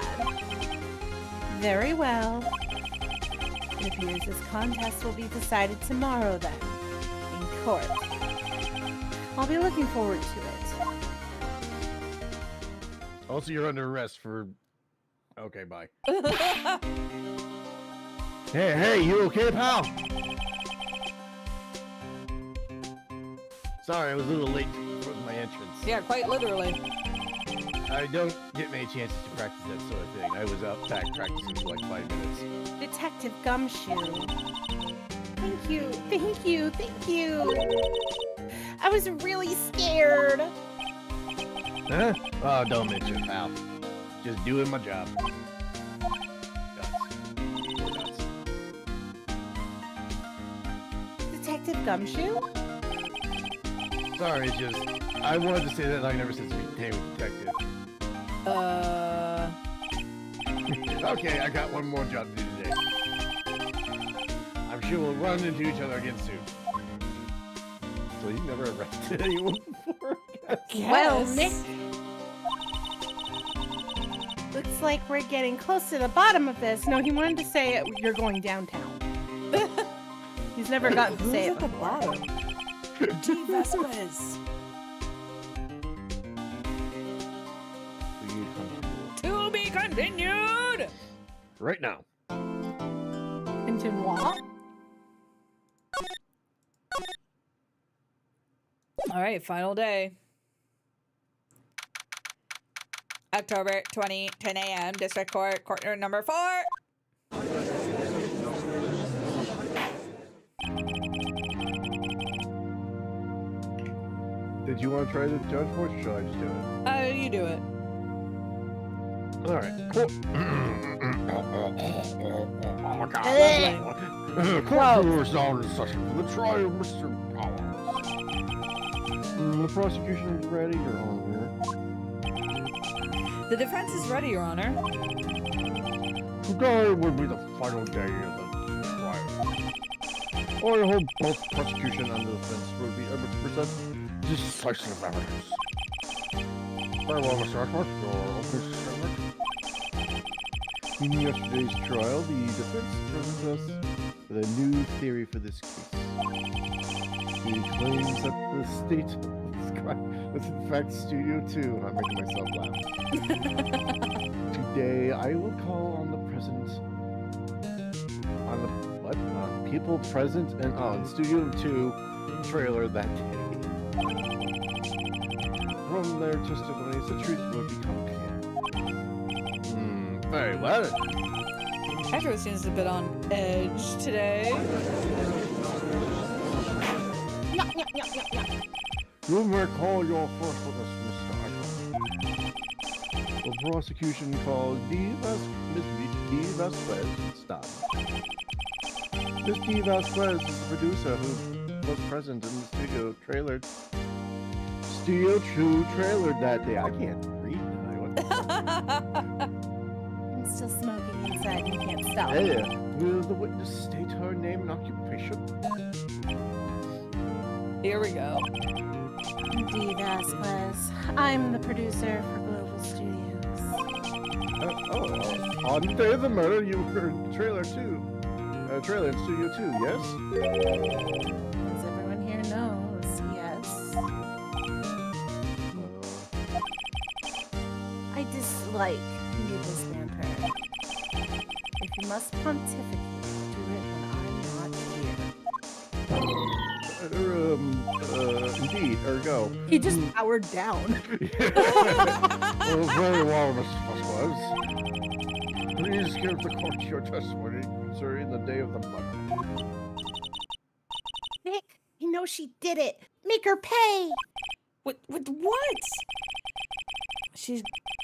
Very well. It appears this contest will be decided tomorrow then, in court. I'll be looking forward to it. Also, you're under arrest for... Okay, bye. Hey, you okay, pal? Sorry, I was a little late for my entrance. Yeah, quite literally. I don't get many chances to practice that sort of thing. I was out back practicing for like 5 minutes. Detective Gumshoe. Thank you. I was really scared. Huh? Oh, don't mention it, pal. Just doing my job. Nuts. Detective Gumshoe? Sorry, it's just... I wanted to say that line ever since we became a detective. Okay, I got one more job to do today. I'm you will run into each other again soon. So you never arrested anyone before? Well, Yes. Nick, looks like we're getting close to the bottom of this. No, he wanted to say you're going downtown. He's never gotten to Who's say it at the before. bottom? G. Vasquez. To be continued. Right now. Continue. All right, final day. October 20, 10 a.m. District Court, court number 4. Did you want to try the judge voice, or should I just do it? You do it. All right. Cool. Oh my God. Court is now in session for the trial of Mr. Powers. The prosecution is ready, Your Honor. The defense is ready, Your Honor. Today will be the final day of the trial. I hope both prosecution and the defense will be able to present decisive evidence. Very well, Mr. Ashworth, your opening statement. In yesterday's trial, the defense presented us with a new theory for this case. He claims that the state of this crime was in fact Studio 2. I'm making myself laugh. Today, I will call on the present... On the... What? People present in Studio 2 trailer that day. From their testimonies, the truth will become clear. Very well. Pedro seems a bit on edge today. You may call your first witness, Mr. Ashworth. The prosecution calls Miss D. Vasquez. Stop. Miss D. Vasquez is the producer who was present in the Studio 2 trailer that day. I can't read tonight. What the I'm still smoking inside. You can't stop. Hey, will the witness state her name and occupation? Here we go. D. Vasquez. I'm the producer for Global Studios. On the day of the murder, you were in trailer 2. Trailer in Studio 2, yes? As everyone here knows, yes. I dislike needless banter. If you must pontificate, do it when I'm not here. Indeed, ergo. He just powered down. Well, very well, Miss Vasquez. Please give the court your testimony concerning the day of the murder. Nick, you know she did it. Make her pay. With what?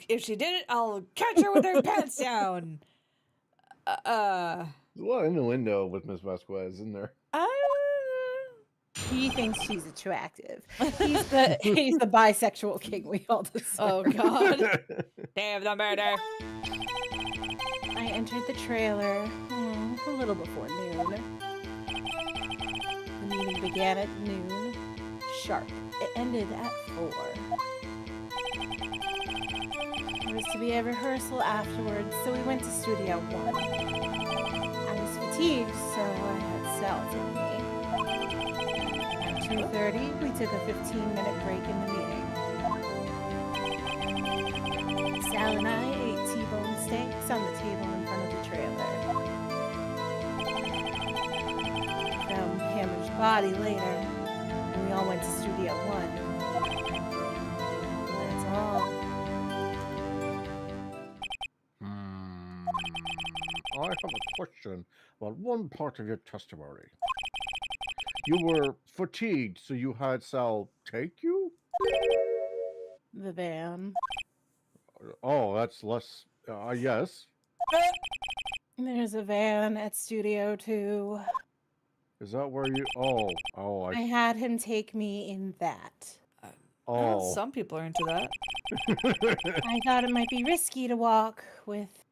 If she did it, I'll catch her with her pants down. Well, in the window with Miss Vasquez, isn't there? He thinks she's attractive. He's the bisexual king we all deserve. Oh God. Day of the murder. I entered the trailer a little before noon. The meeting began at noon sharp. It ended at 4. There was to be a rehearsal afterwards, so we went to Studio 1. I was fatigued, so I had Sal take me. At 2:30, we took a 15-minute break in the meeting. Sal and I ate T-bone steaks on the table in front of the trailer. Found Hammer's body later, and we all went to Studio 1. That's all. I have a question about one part of your testimony. You were fatigued, so you had Sal take you? The van. Oh, that's less... yes. There's a van at Studio 2. Is that where you... Oh, I had him take me in that. Well, some people are into that. I thought it might be risky to walk with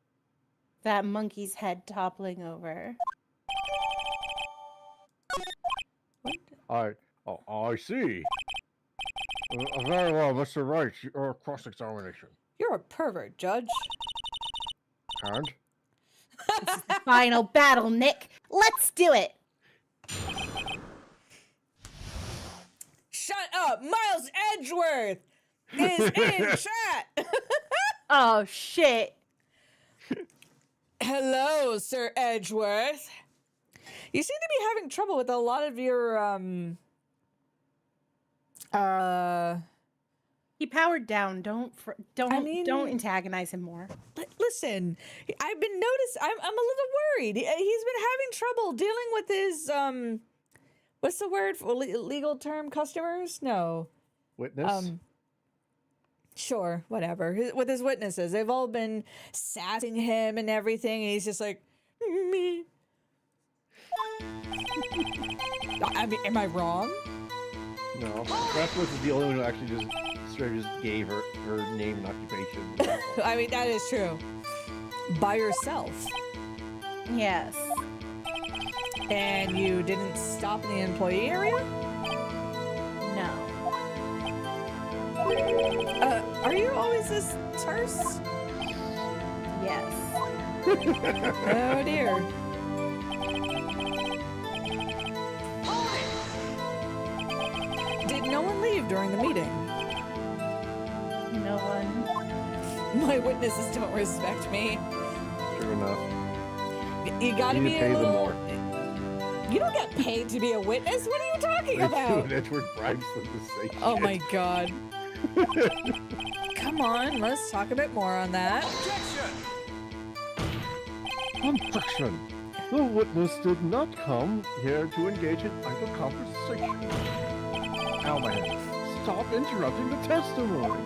that monkey's head toppling over. I see. Very well, Mr. Wright, your cross-examination. You're a pervert, Judge. And? This is the final battle, Nick. Let's do it. Shut up! Miles Edgeworth is in chat! Oh, shit. Hello, Sir Edgeworth. You seem to be having trouble with a lot of your, He powered down. Don't antagonize him more. Listen, I've been I'm a little worried. He's been having trouble dealing with his, what's the word for legal term? Customers? No. Witness? Sure, whatever. With his witnesses. They've all been sassing him and everything, and he's just like, me. I mean, am I wrong? No. Rasmus is the only one who actually just gave her name and occupation. I mean, that is true. By yourself. Yes. And you didn't stop in the employee area? No. Are you always this terse? Yes. Oh dear. Did no one leave during the meeting? No one. My witnesses don't respect me. True enough. You gotta You need be to pay a them little... more. You don't get paid to be a witness? What are you talking They about? do, and Edgeworth bribes them to say Oh shit. my god. Come on, let's talk a bit more on that. Objection! The witness did not come here to engage in idle conversation. Ow, my head. Stop interrupting the testimony!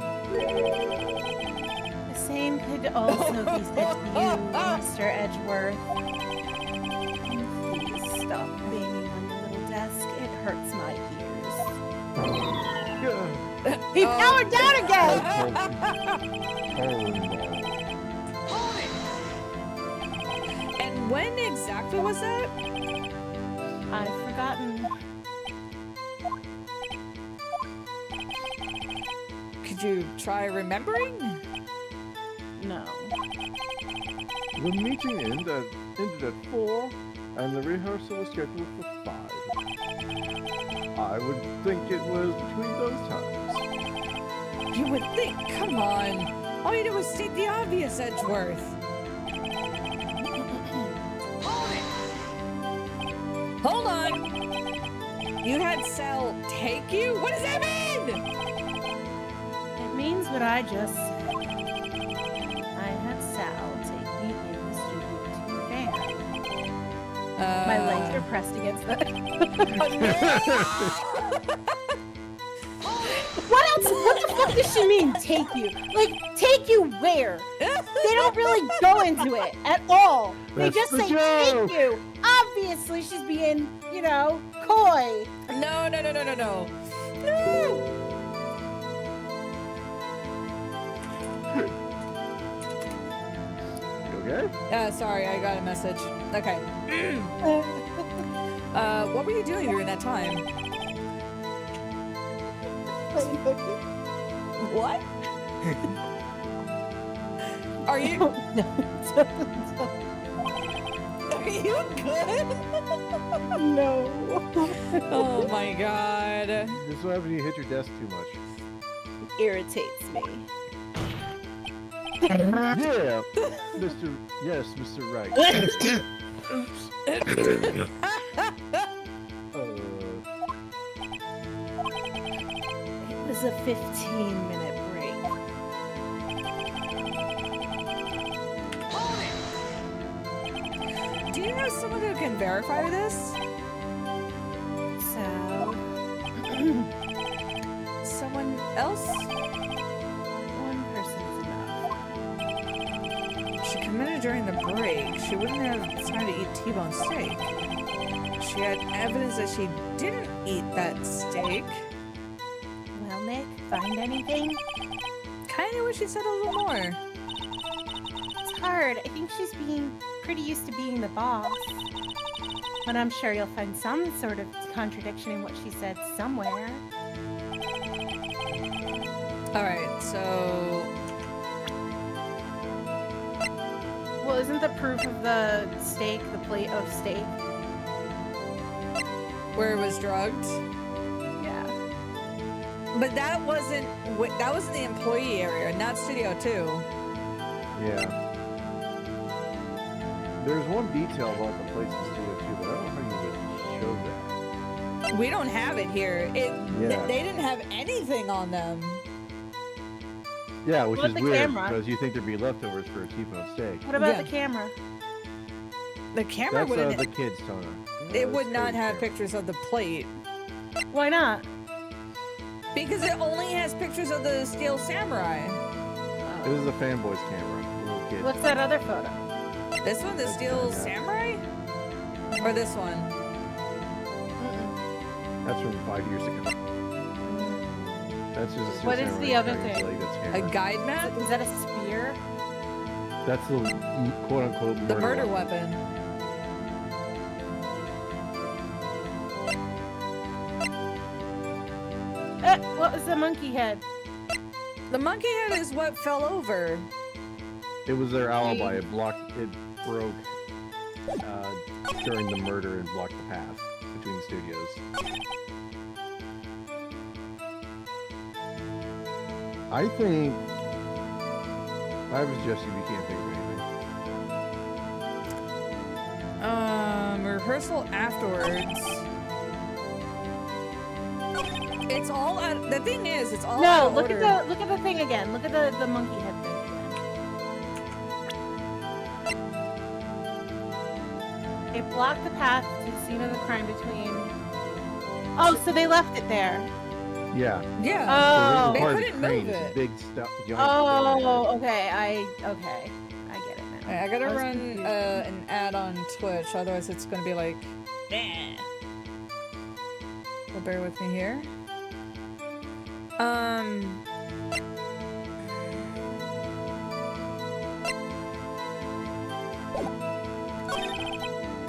The same could also be said to you, Mr. Edgeworth. Please stop banging on your little desk. It hurts my ears. Yeah. He powered down again! And when exactly was that? I've forgotten. Could you try remembering? No. The meeting ended at 4, and the rehearsal was scheduled for 5. I would think it was between those times. You would think, come on. All you do is state the obvious, Edgeworth. Hold on. You had Sal take you? What does that mean? It means what I just said. I had Sal take me in the studio to band. My legs are pressed against the... What else? What the fuck does she mean, take you? Like, take you where? They don't really go into it at all. They That's just the say, joke. take you. Obviously, she's being, you know, coy. No. No. You okay? Sorry, I got a message. Okay. What were you doing during that time? What? Are you? Are you good? No. Oh my god. This is what happens when you hit your desk too much. Irritates me. Yeah, Mr. Wright. It was a 15-minute break. Do you know someone who can verify this? So, Someone else? one person's enough. She committed during the break. She wouldn't have time to eat T-bone steak. She had evidence that she didn't eat that steak. Well, Nick, find anything? Kinda wish she said a little more. It's hard. I think she's being pretty used to being the boss. But I'm sure you'll find some sort of contradiction in what she said somewhere. All right, so Well, isn't the proof of the steak the plate of steak? where it was drugged, Yeah. but that wasn't the employee area, not Studio 2. Yeah. There's one detail about the plates in Studio 2, but I don't know how you would show that. We don't have it here. Yeah. They didn't have anything on them. Yeah, which What is about the weird camera? because you think there'd be leftovers for a T-bone steak. What about Yeah. the camera? The camera That's wouldn't. the kids' Tona. It would not have pictures of the plate Why not? because it only has pictures of the Steel Samurai. This is a fanboy's camera. Little kid. What's that other photo? This one, the That's Steel bad. Samurai, or this one? Mm-mm. That's from 5 years ago. That's just a Steel What is Samurai the other carrying thing? his leg, that's A camera. guide map? Is that a spear? That's the quote-unquote The murder weapon. What was the monkey head? The monkey head is what fell over. It was their alibi. It broke during the murder and blocked the path between studios. I think I would suggest you can't think of anything. Rehearsal afterwards. It's all out. The thing is, it's all out No, of look order. at the thing again. Look at the monkey head thing again. It blocked the path to the scene of the crime between. Oh, so they left it there. Yeah. Yeah. Oh. So They part of the couldn't crane move is it. Big stuff. Oh, okay. I get it now. I gotta I was run confused. an ad on Twitch, otherwise it's gonna be like, nah. So bear with me here.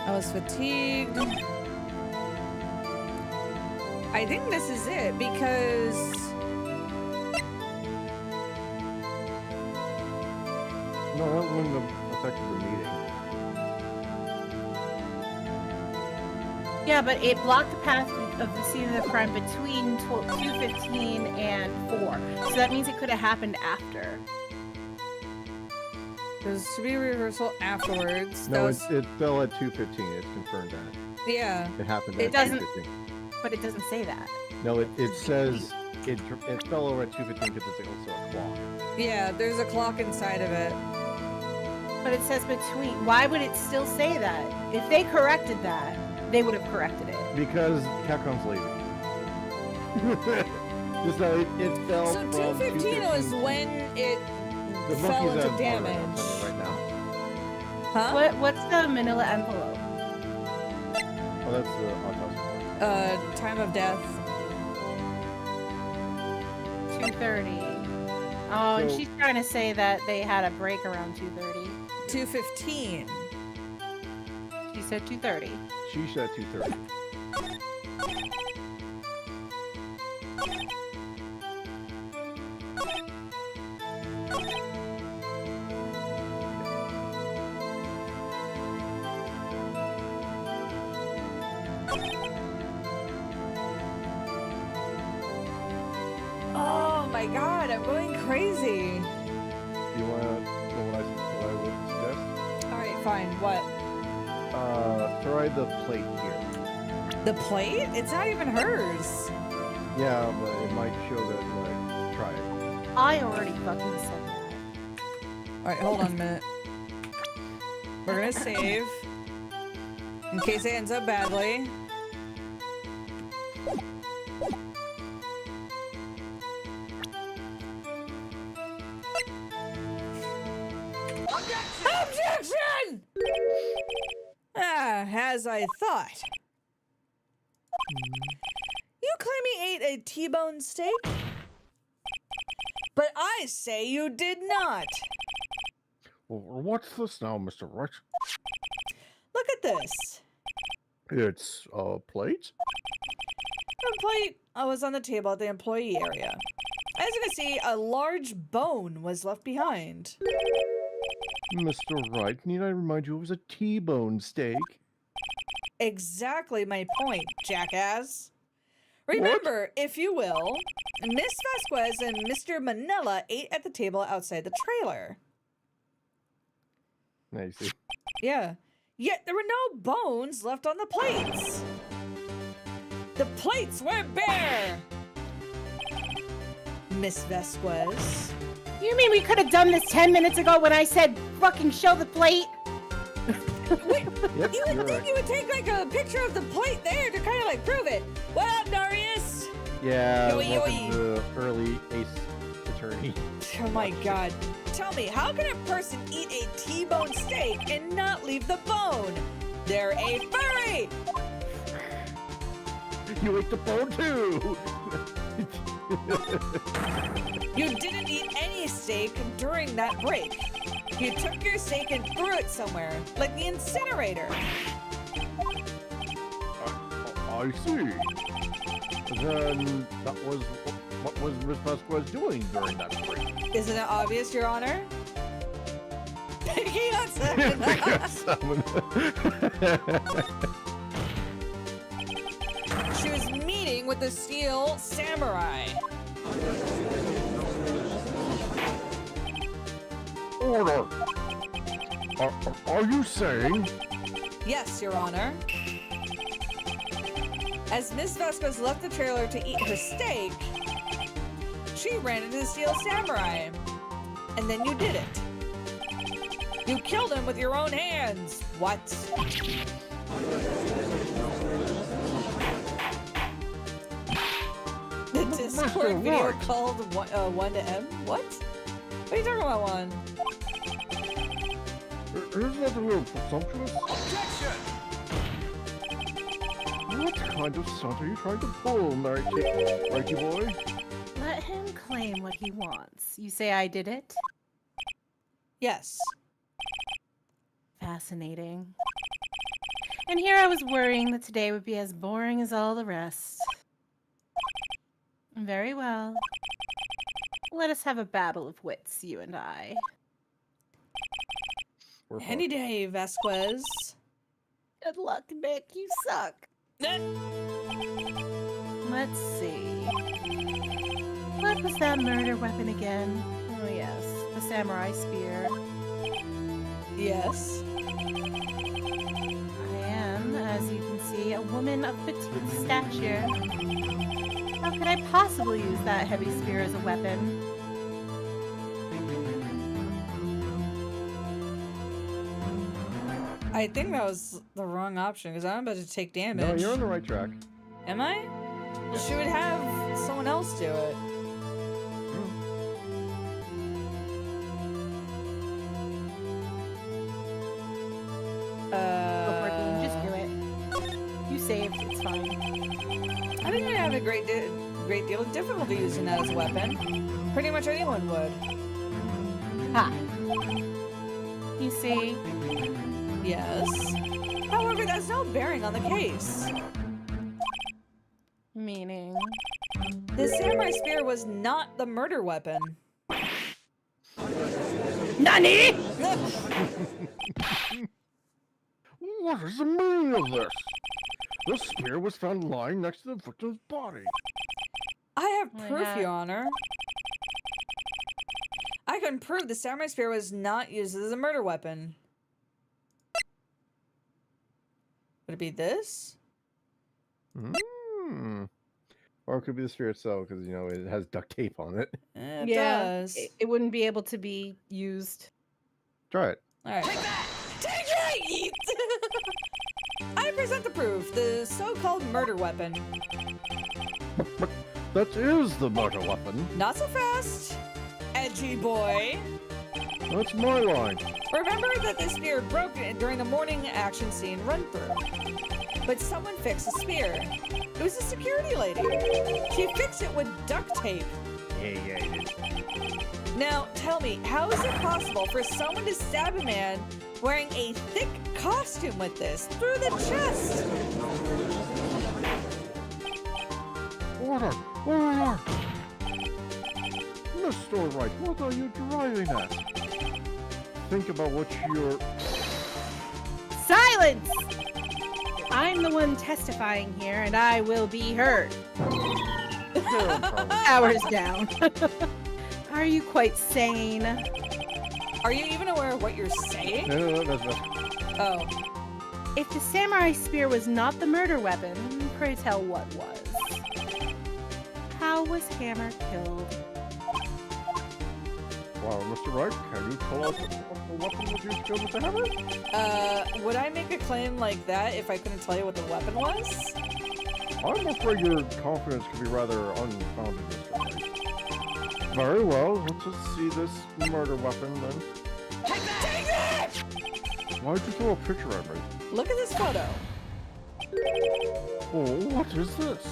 I was fatigued. I think this is it because No, that wouldn't have affected the meeting. Yeah, but it blocked the path of the scene of the crime between 2:15 and 4. So that means it could have happened after. there's to be a rehearsal afterwards. No, That was- it fell at 2:15. It's confirmed that. yeah. It happened It at doesn't- 2:15. But it doesn't say that. No, it says it fell over at 2:15 because it's also a clock. Yeah, there's a clock inside of it. But it says between. Why would it still say that? If they corrected that, they would have corrected it. Because Capcom's lazy. Just know it fell So from 215 was 2:15. when it The fell monkey's into at damage. right now. Huh? What's the manila envelope? Oh, that's the autopsy part. Time of death. 2:30. Oh, and So- she's trying to say that they had a break around 2:30. 215. She said 2:30. She said 2:30. Oh my god, I'm going crazy. You want to know what I would suggest? Alright, fine. What? Try the plate here. The plate? It's not even hers. Yeah, but it might show that, try it. I already fucking said that. Alright, hold on a minute. We're gonna save. In case it ends up badly. Objection! As I thought. You claim he ate a T-bone steak? But I say you did not. Well, what's this now, Mr. Wright? Look at this. It's a plate? The plate was on the table at the employee area. As you can see, a large bone was left behind. Mr. Wright, need I remind you it was a T-bone steak? Exactly my point, jackass. Remember, if you will, Miss Vasquez and Mr. Manila ate at the table outside the trailer. Now you see. Yeah, yet there were no bones left on the plates. The plates were bare. Miss Vasquez. You mean we could have done this 10 minutes ago when I said fucking show the plate? Wait, Yep, you would you're think right. you would take like a picture of the plate there to kind of like prove it. What up, Darius? Yeah, Yoey, welcome yoey. to the early Ace Attorney. Oh my god. Tell me, how can a person eat a T-bone steak and not leave the bone? They're a furry! You ate the bone too! You didn't eat any steak during that break. You took your steak and threw it somewhere, like the incinerator. I see. Then that was what was Miss Vasquez doing during that break? Isn't it obvious, Your Honor? Picking on someone. She was meeting with the Steel Samurai. Order. Are you saying? Yes, Your Honor. As Miss Vasquez left the trailer to eat her steak, she ran into the Steel Samurai. And then you did it. You killed him with your own hands. What? The Discord video Wright. called 1 to M? What? What are you talking about, one? Isn't that a little presumptuous? Objection! What kind of stunt are you trying to pull, Righty boy? Let him claim what he wants. You say I did it? Yes. Fascinating. And here I was worrying that today would be as boring as all the rest. Very well. Let us have a battle of wits, you and I. We're Any day, Vasquez. Good luck, Nick. You suck. Let's see. What was that murder weapon again? Oh, yes. The samurai spear. Yes. I am, as you can see, a woman of petite stature. How could I possibly use that heavy spear as a weapon? I think that was the wrong option because I'm about to take damage. No, you're on the right track. Am I? She would have someone else do it. Go for it, Dean. Just do it. You saved. It's fine. I didn't have a great deal of difficulty using that as a weapon. Pretty much anyone would. Ha! You see? Yes. However, that's no bearing on the case. Meaning? The samurai spear was not the murder weapon. NANI?! What is the meaning of this? The spear was found lying next to the victim's body. I have Why proof, not? Your Honor. I can prove the samurai spear was not used as a murder weapon. Would it be this? Hmm. Or it could be the spear itself, because, you know, it has duct tape on it. It does. It wouldn't be able to be used. Try it. All right. Take that! Take that! Yeet! I present the proof, the so-called murder weapon. But that is the murder weapon. Not so fast, edgy boy. That's my line. Remember that the spear broke during the morning action scene run-through. But someone fixed the spear. It was a security lady. She fixed it with duct tape. Yeah, it is. Now, tell me, how is it possible for someone to stab a man wearing a thick costume with this through the chest. Order! Order! Mr. Wright, what are you driving at? Think about what you're... Silence! I'm the one testifying here, and I will be heard. Hours down. Are you quite sane? Are you even aware of what you're saying? No, that's not... Oh. If the samurai spear was not the murder weapon, pray tell what was? How was Hammer killed? Wow, Mr. Wright, can you tell us what the weapon was used to kill Mr. Hammer? Would I make a claim like that if I couldn't tell you what the weapon was? I'm afraid your confidence can be rather unfounded, Mr. Wright. Very well, let's just see this murder weapon then. Take it! Why'd you throw a picture at me? Look at this photo. Oh, what is this?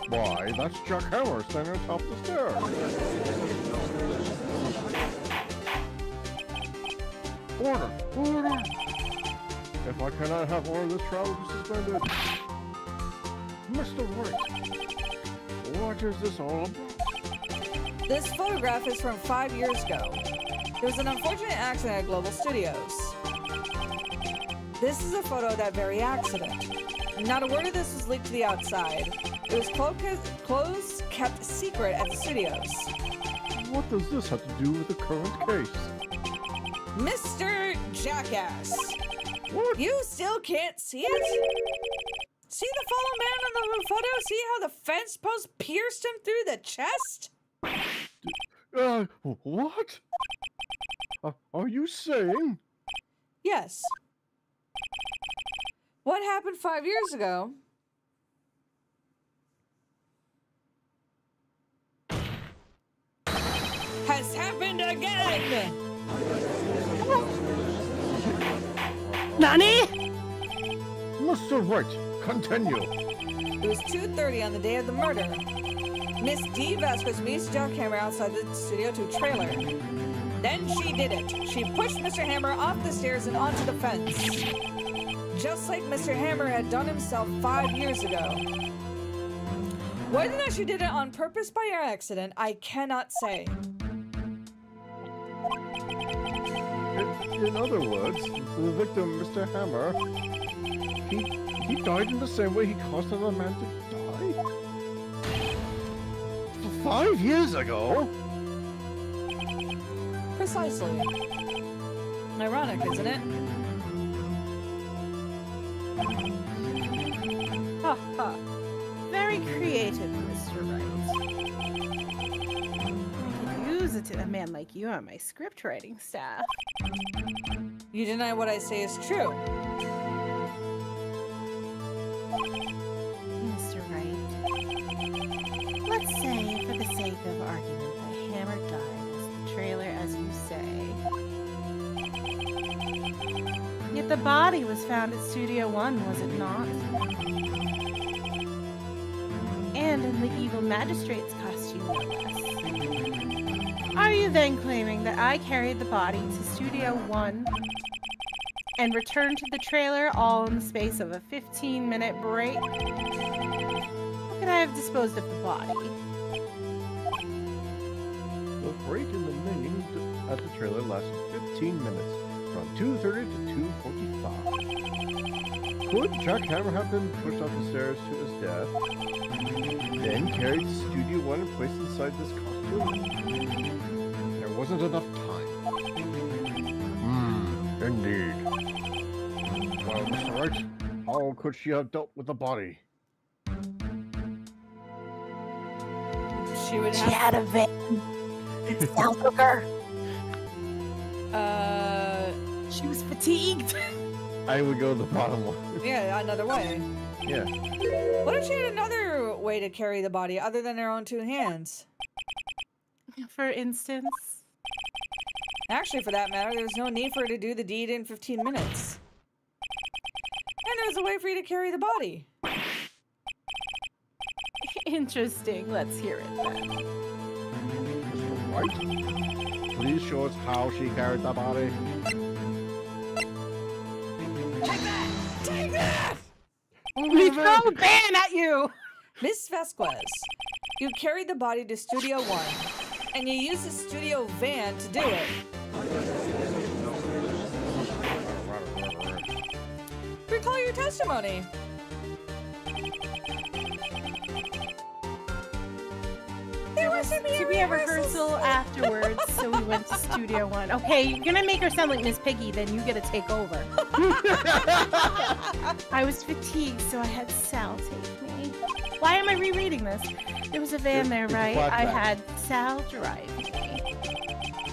Why, that's Jack Hammer standing on top of the stairs. Order! Order! If I cannot have order, this trial will be suspended. Mr. Wright, what is this all about? This photograph is from 5 years ago. There was an unfortunate accident at Global Studios. This is a photo of that very accident. Not a word of this was leaked to the outside. It was close kept secret at the studios. What does this have to do with the current case? Mr. Jackass! What? You still can't see it? See the fallen man on the photo? See how the fence post pierced him through the chest? What? Are you saying? Yes. What happened 5 years ago? Has happened again! Nani? Mr. Wright, continue. It was 2:30 on the day of the murder. Miss D. Vasquez meets Jack Hammer outside the studio to a trailer. Then she did it. She pushed Mr. Hammer off the stairs and onto the fence. Just like Mr. Hammer had done himself 5 years ago. Whether or not she did it on purpose by accident, I cannot say. In other words, the victim, Mr. Hammer, he died in the same way he caused another man to die? 5 years ago? Precisely. Ironic, isn't it? Ha ha. Very creative, Mr. Wright. I could use a man like you on my script writing staff. You deny what I say is true. Mr. Wright, let's say, for the sake of argument, that Hammer died as the trailer, as you say. Yet the body was found at Studio One, was it not? And in the evil magistrate's costume, no less. Are you then claiming that I carried the body to Studio One and returned to the trailer all in the space of a 15-minute break? How could I have disposed of the body? The break in the main at the trailer lasted 15 minutes, from 2:30 to 2:45. Could Jack Hammer have been pushed up the stairs to his death, then carried to Studio One and placed inside this costume? There wasn't enough time. Indeed. Well, Mr. Wright, how could she have dealt with the body? She would She have... had a van. It sounds like her. She was fatigued. I would go the bottom one. Yeah, another way. Yeah. What if she had another way to carry the body other than her own 2 hands? For instance? Actually, for that matter, there was no need for her to do the deed in 15 minutes. And there was a way for you to carry the body. Interesting. Let's hear it then. Mr. Wright, please show us how she carried the body. a ban at you! Miss Vasquez, you carried the body to Studio 1, and you used the studio van to do it. Recall your testimony. There was To be a rehearsal afterwards, so we went to Studio 1. Okay, you're gonna make her sound like Miss Piggy, then you gotta take over. I was fatigued, so I had Sal take me. Why am I rereading this? There was a van there, right? I had Sal drive me.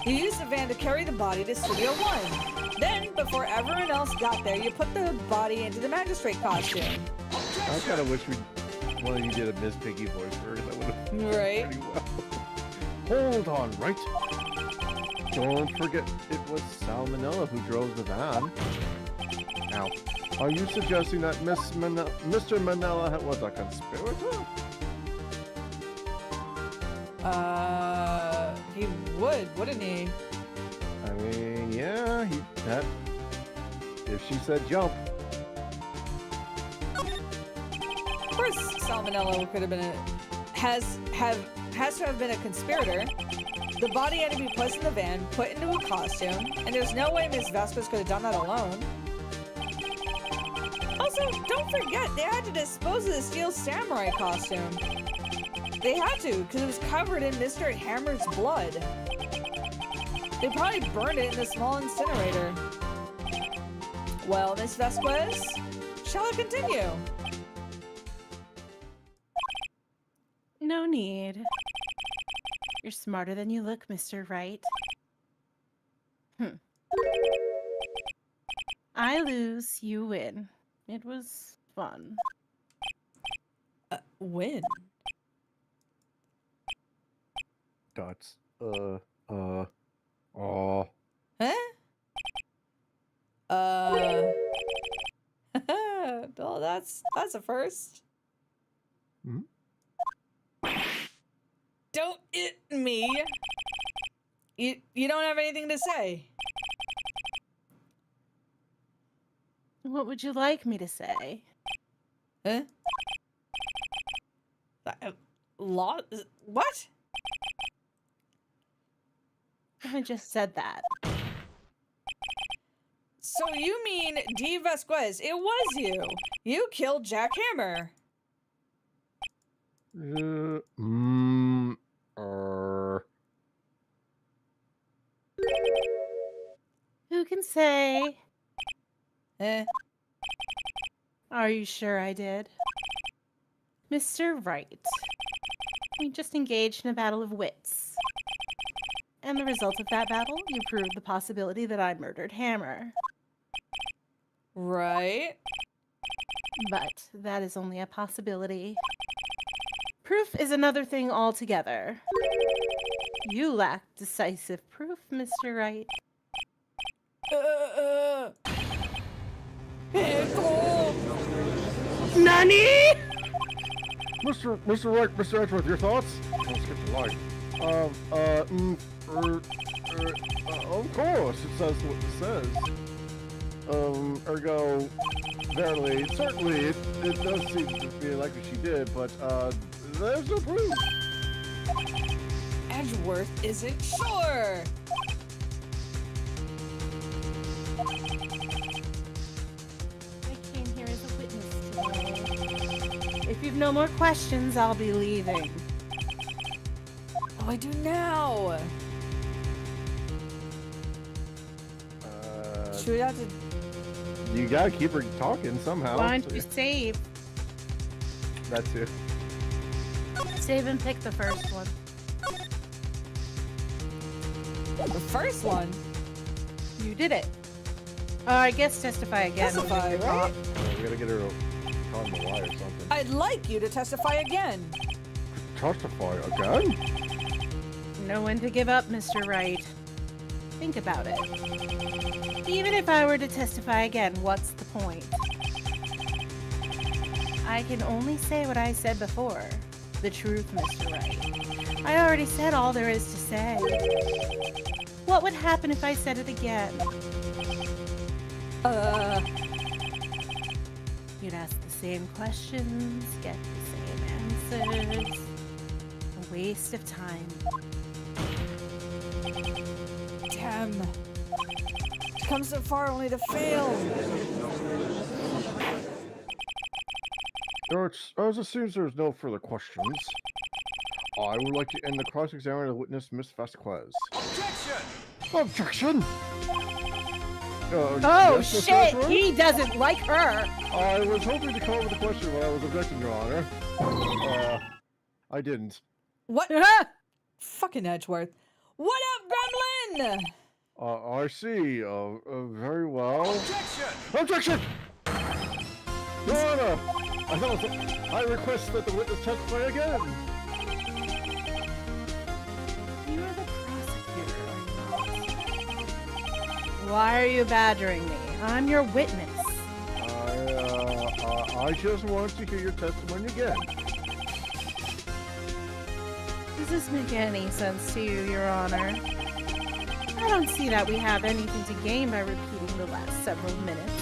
You used the van to carry the body to Studio 1. Then, before everyone else got there, you put the body into the magistrate costume. I kind of wish one of you did a Miss Piggy voice for her. That would have been Right. pretty well. Hold on, Wright. Don't forget it was Salmonella who drove the van. Now, are you suggesting that Mr. Manella was a conspirator? He would, wouldn't he? I mean, yeah, if she said jump. Of course, Salmonella could have been has to have been a conspirator. The body had to be placed in the van, put into a costume, and there's no way Miss Vasquez could have done that alone. Also, don't forget, they had to dispose of the Steel Samurai costume. They had to, because it was covered in Mr. Hammer's blood. They probably burned it in the small incinerator. Well, Miss Vasquez, shall I continue? No need. You're smarter than you look, Mr. Wright. I lose, you win. It was fun. Win? Dots. Huh? Well, that's a first. Hmm? Don't it me. You don't have anything to say. What would you like me to say? Huh? What? I just said that. So you mean, D. Vasquez, it was you. You killed Jack Hammer. Who can say? Eh? Are you sure I did? Mr. Wright, we just engaged in a battle of wits. And the result of that battle, you proved the possibility that I murdered Hammer. Right? But that is only a possibility. Proof is another thing altogether. You lack decisive proof, Mr. Wright. Nani? Mr. Wright, Mr. Edgeworth, your thoughts? I'll skip the line. Of course, it says what it says. Ergo, verily, certainly, it does seem to be like what she did, but, there's no proof. Edgeworth isn't sure. I came here as a witness today. If you've no more questions, I'll be leaving. Oh, I do now. Should we have to... You gotta keep her talking somehow. Why don't you save? That too. Save and pick the first one. The first one? You did it. I guess testify again. Testify, right? Yeah, we gotta get her to on the lie or something. I'd like you to testify again. Testify again? Know when to give up, Mr. Wright. Think about it. Even if I were to testify again, what's the point? I can only say what I said before. The truth, Mr. Wright. I already said all there is to say. What would happen if I said it again? You'd ask the same questions, get the same answers. A waste of time. Damn. Come so far only to fail. As it seems there's no further questions, I would like to end the cross-examination of witness Miss Vasquez. Objection! Oh yes, Miss shit! Ashworth? He doesn't like her. I was hoping to come up with a question when I was objecting, Your Honor. I didn't. What? Fucking Edgeworth. What up, Gremlin? I see. Very well. Objection! Your Honor! I request that the witness testify again. You are the prosecutor, are you not? Why are you badgering me? I'm your witness. I just want to hear your testimony again. Does this make any sense to you, Your Honor? I don't see that we have anything to gain by repeating the last several minutes.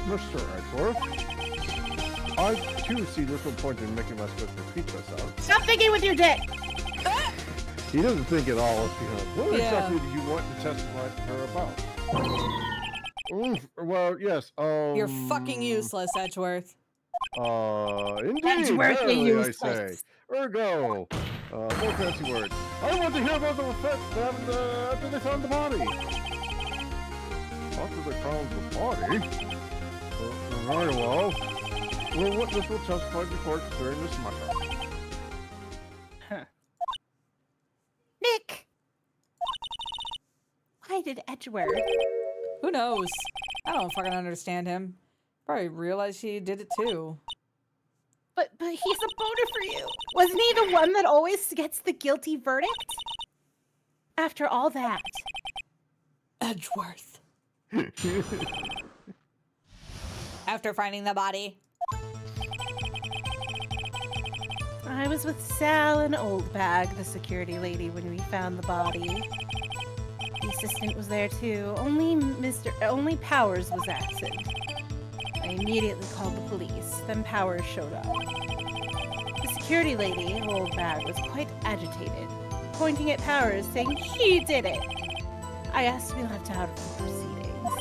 Mr. Edgeworth, I too see little point in making myself repeat myself. Stop thinking with your dick! He doesn't think at all. What Yeah. exactly do you want to testify to her about? Well, yes. You're fucking useless, Edgeworth. Indeed. Edgeworth, verily, you I say. useless. Ergo. No fancy words. I want to hear about the effect after they found the body. After they found the body? Very well. The witness will testify before considering this matter. Huh. Nick! Why did Edgeworth? Who knows? I don't fucking understand him. Probably realized she did it too. But he's a boner for you. Wasn't he the one that always gets the guilty verdict? After all that. Edgeworth. After finding the body. I was with Sal and Oldbag, the security lady, when we found the body. The assistant was there too. Only Powers was absent. I immediately called the police. Then Powers showed up. The security lady, Oldbag, was quite agitated, pointing at Powers, saying he did it. I asked to be left out of the proceedings.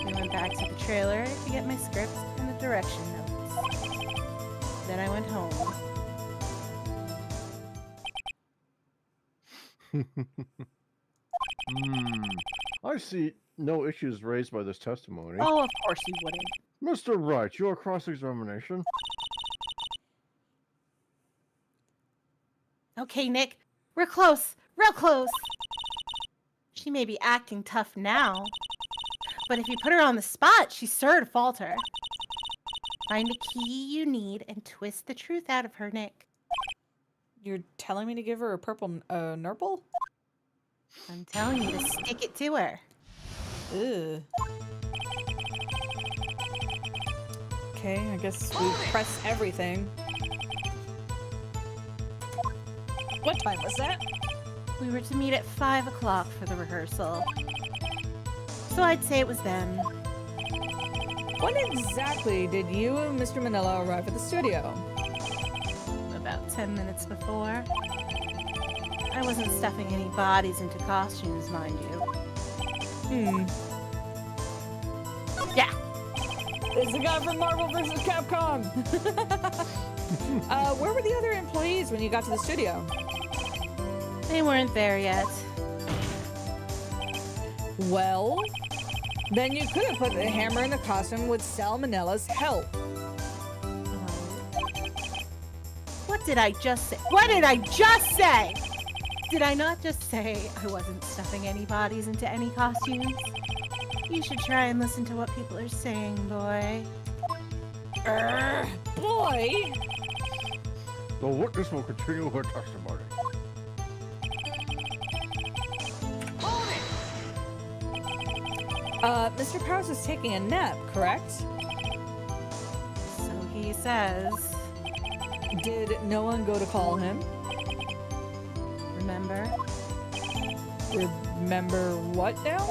We went back to the trailer to get my script and the direction notes. Then I went home. I see no issues raised by this testimony. Oh, of course you wouldn't. Mr. Wright, your cross-examination. Okay, Nick. We're close. Real close. She may be acting tough now, but if you put her on the spot, she's sure to falter. Find a key you need and twist the truth out of her, Nick. You're telling me to give her a purple nurple? I'm telling you to stick it to her. Ugh. Okay, I guess we press everything. What time was that? We were to meet at 5 o'clock for the rehearsal. So I'd say it was them. When exactly did you and Mr. Manila arrive at the studio? About 10 minutes before. I wasn't stuffing any bodies into costumes, mind you. Yeah. It's the guy from Marvel vs. Capcom! Where were the other employees when you got to the studio? They weren't there yet. Well, then you could have put the hammer in the costume with Salmonella's help. What did I just say? What did I just say? Did I not just say I wasn't stuffing any bodies into any costumes? You should try and listen to what people are saying, boy. Boy! The witness will continue her testimony. Mr. Powers is taking a nap, correct? So he says. Did no one go to call him? Remember? Remember what now?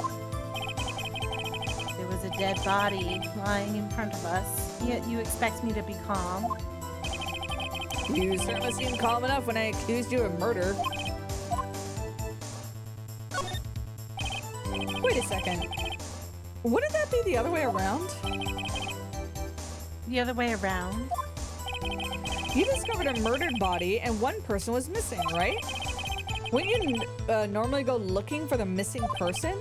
There was a dead body lying in front of us, yet you expect me to be calm. You certainly seemed calm enough when I accused you of murder. Wait a second. Wouldn't that be the other way around? The other way around? You discovered a murdered body and one person was missing, right? Wouldn't you normally go looking for the missing person?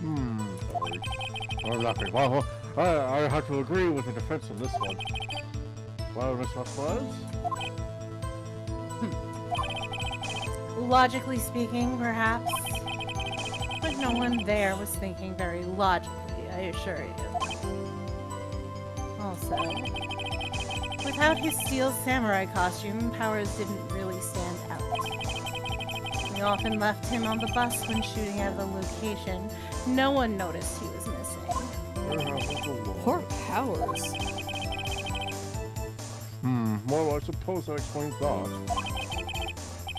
I'm laughing. Well, I have to agree with the defense on this one. Well, Miss was? Logically speaking, perhaps. But no one there was thinking very logically, I assure you. Also, without his steel samurai costume, Powers didn't really stand out. We often left him on the bus when shooting out of the location. No one noticed he was missing. Poor Powers. Well, I suppose that explains that.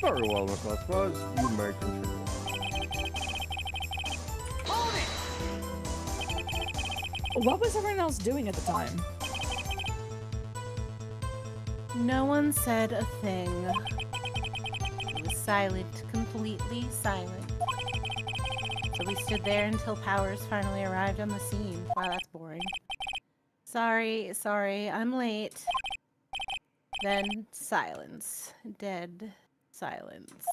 Very well, Miss Buzz. You may continue. What was everyone else doing at the time? No one said a thing. It was silent, completely silent. So we stood there until Powers finally arrived on the scene. Wow, that's boring. Sorry, I'm late. Then silence. Dead silence.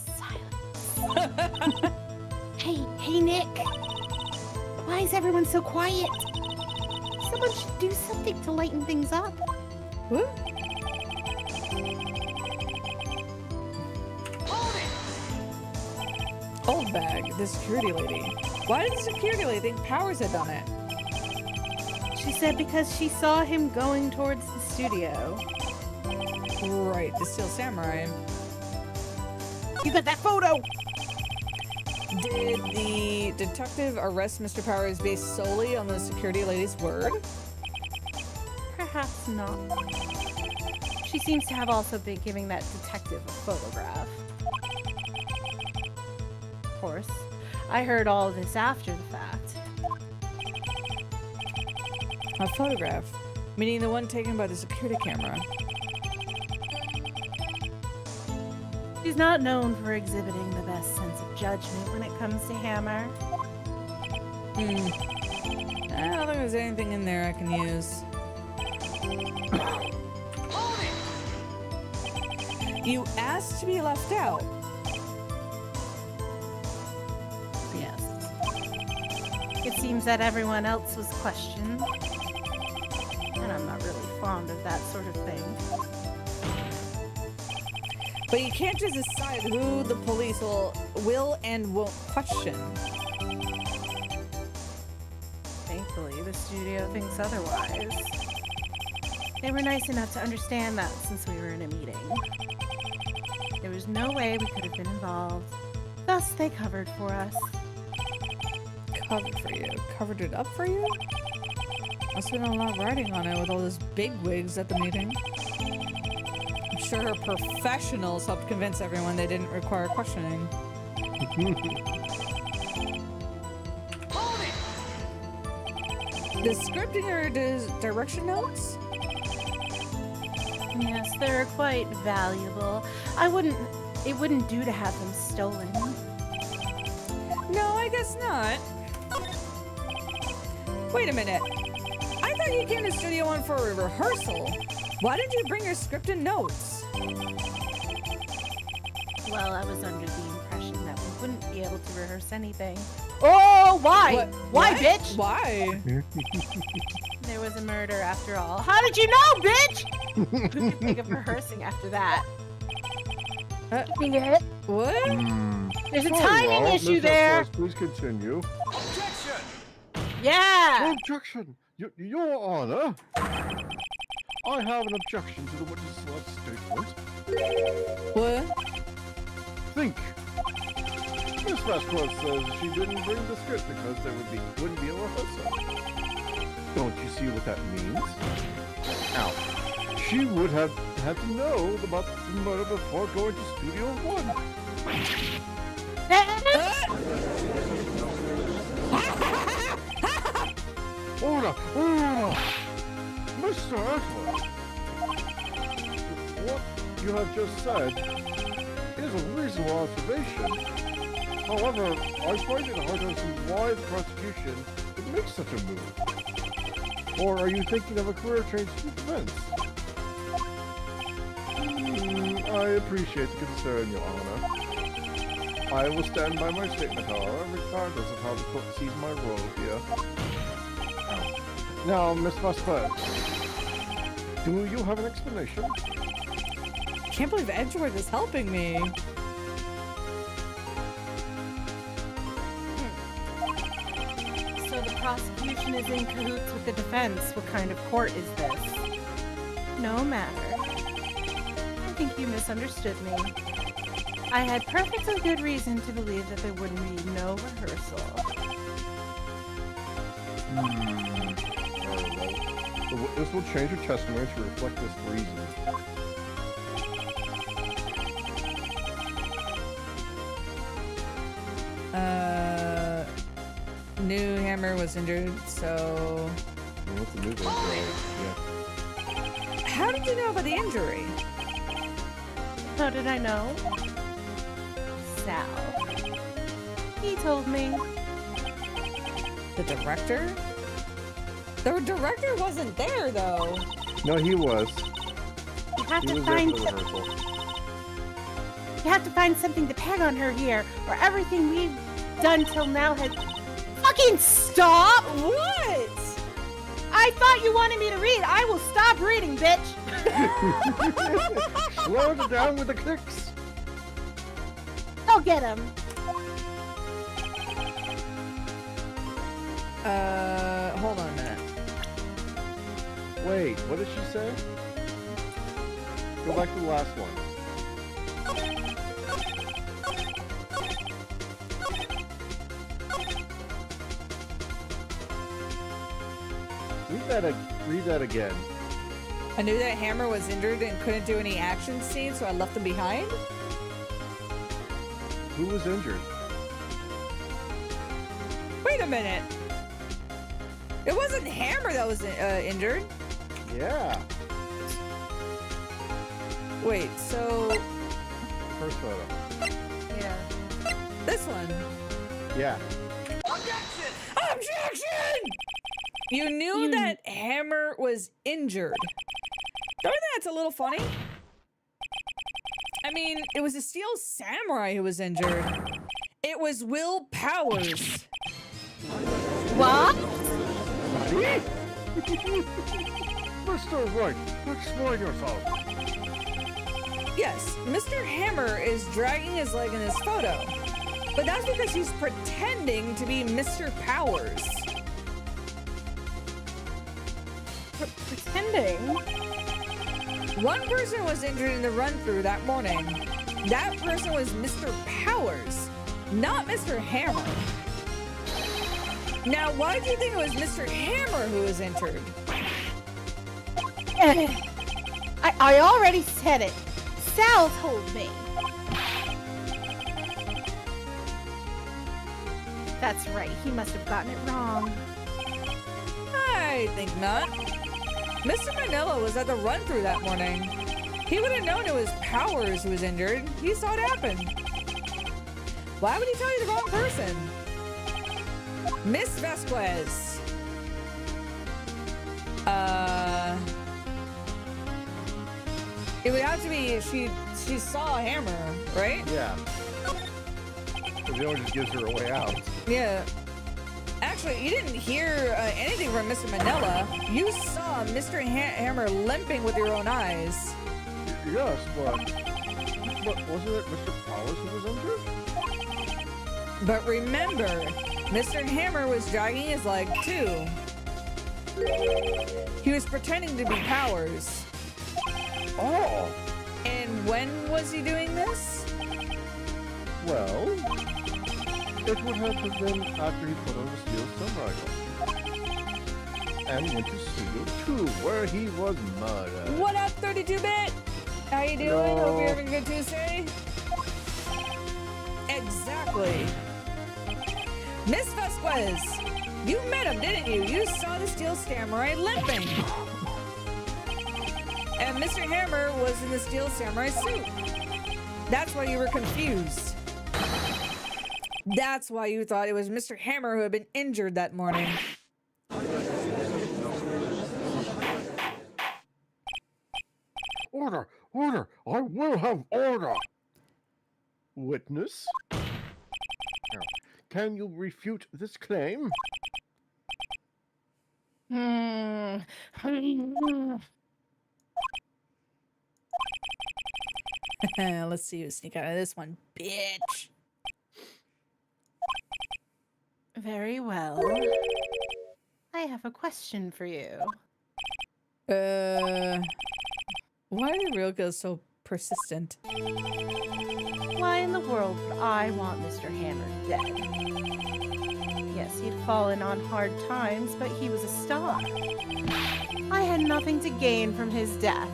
Silence. Hey, Nick. Why is everyone so quiet? Someone should do something to lighten things up. What? Old bag, the security lady. Why did the security lady think Powers had done it? She said because she saw him going towards the studio. Right, the Steel Samurai. You got that photo! Did the detective arrest Mr. Powers based solely on the security lady's word? Perhaps not. She seems to have also been giving that detective a photograph. Of course, I heard all of this after the fact. A photograph? Meaning the one taken by the security camera. She's not known for exhibiting the best sense of judgment when it comes to Hammer. I don't think there's anything in there I can use. You asked to be left out. Yes. It seems that everyone else was questioned. And I'm not really fond of that sort of thing. But you can't just decide who the police will and won't question. Thankfully, the studio thinks otherwise. They were nice enough to understand that since we were in a meeting. There was no way we could have been involved. Thus, they covered for us. Covered for you? Covered it up for you? Must have been a lot of writing on it with all those bigwigs at the meeting. I'm sure her professionals helped convince everyone they didn't require questioning. The script in your direction notes? Yes, they're quite valuable. It wouldn't do to have them stolen. No, I guess not. Wait a minute. I thought you came to Studio One for a rehearsal. Why did you bring your script and notes? Well, I was under the impression that we wouldn't be able to rehearse anything. Oh, why? Why, What? bitch? Why? There was a murder after all. How did you know, bitch? Who could think of rehearsing after that? What? There's a Very timing well, issue Mrs. there. Buzz, please continue. Yeah. Objection! Your Honor! I have an objection to the witness's last statement. What? Think! Miss Vasquez says she didn't bring the script because there wouldn't be a rehearsal. Don't you see what that means? Ow. She would have had to know about the murder before going to Studio One. Order! Mr. Edward! What you have just said is a reasonable observation. However, I find it hard to understand why the prosecution would make such a move. Or are you thinking of a career change to defense? I appreciate the concern, Your Honor. I will stand by my statement, however, regardless of how the court sees my role here. Now, Miss Vasquez, do you have an explanation? I can't believe Edgeworth is helping me. So the prosecution is in cahoots with the defense. What kind of court is this? No matter. I think you misunderstood me. I had perfectly good reason to believe that there would be no rehearsal. The witness will change her testimony to reflect this reason. New Hammer was injured, so... What's the new one? Yeah. How did you know about the injury? How did I know? Sal. He told me. The director? The director wasn't there, though. No, he was. You have He to was there find. for the rehearsal. You have to find something to peg on her here, or everything we've done till now has. Fucking stop! What? I thought you wanted me to read. I will stop reading, bitch. Slow it down with the kicks. I'll get him. Hold on a minute. Wait, what did she say? Go back to the last one. Read that again. I knew that Hammer was injured and couldn't do any action scenes, so I left him behind? Who was injured? Wait a minute. It wasn't Hammer that was injured. Yeah. Wait, so... First photo. Yeah. This one. Yeah. Objection! You knew that Hammer was injured. Don't you think that's a little funny? I mean, it was a Steel Samurai who was injured. It was Will Powers. What? Mr. Wright, explain yourself. Yes, Mr. Hammer is dragging his leg in this photo. But that's because he's pretending to be Mr. Powers. Pretending? One person was injured in the run-through that morning. That person was Mr. Powers, not Mr. Hammer. Now, why do you think it was Mr. Hammer who was injured? I already said it. Sal told me. That's right. He must have gotten it wrong. I think not. Mr. Manila was at the run-through that morning. He would have known it was Powers who was injured. He saw it happen. Why would he tell you the wrong person? Miss Vasquez. It would have to be she saw a Hammer, right? Yeah. Because it always just gives her a way out. Yeah. Actually, you didn't hear anything from Mr. Manila. You saw Mr. Hammer limping with your own eyes. Yes, but wasn't it Mr. Powers who was injured? But remember, Mr. Hammer was dragging his leg too. He was pretending to be Powers. Oh! And when was he doing this? Well, it would have been after he put on the Steel Samurai costume. and went to Studio 2, where he was murdered. What up, 32-bit? How you doing? No. Hope you're having a good Tuesday. Exactly. Miss Vasquez, you met him, didn't you? You saw the Steel Samurai limping. And Mr. Hammer was in the Steel Samurai suit. That's why you were confused. That's why you thought it was Mr. Hammer who had been injured that morning. Order! Order! I will have order! Witness? Now, can you refute this claim? Let's see you sneak out of this one, bitch. Very well. I have a question for you. Why are the real girls so persistent? Why in the world would I want Mr. Hammer dead? Yes, he'd fallen on hard times, but he was a star. I had nothing to gain from his death.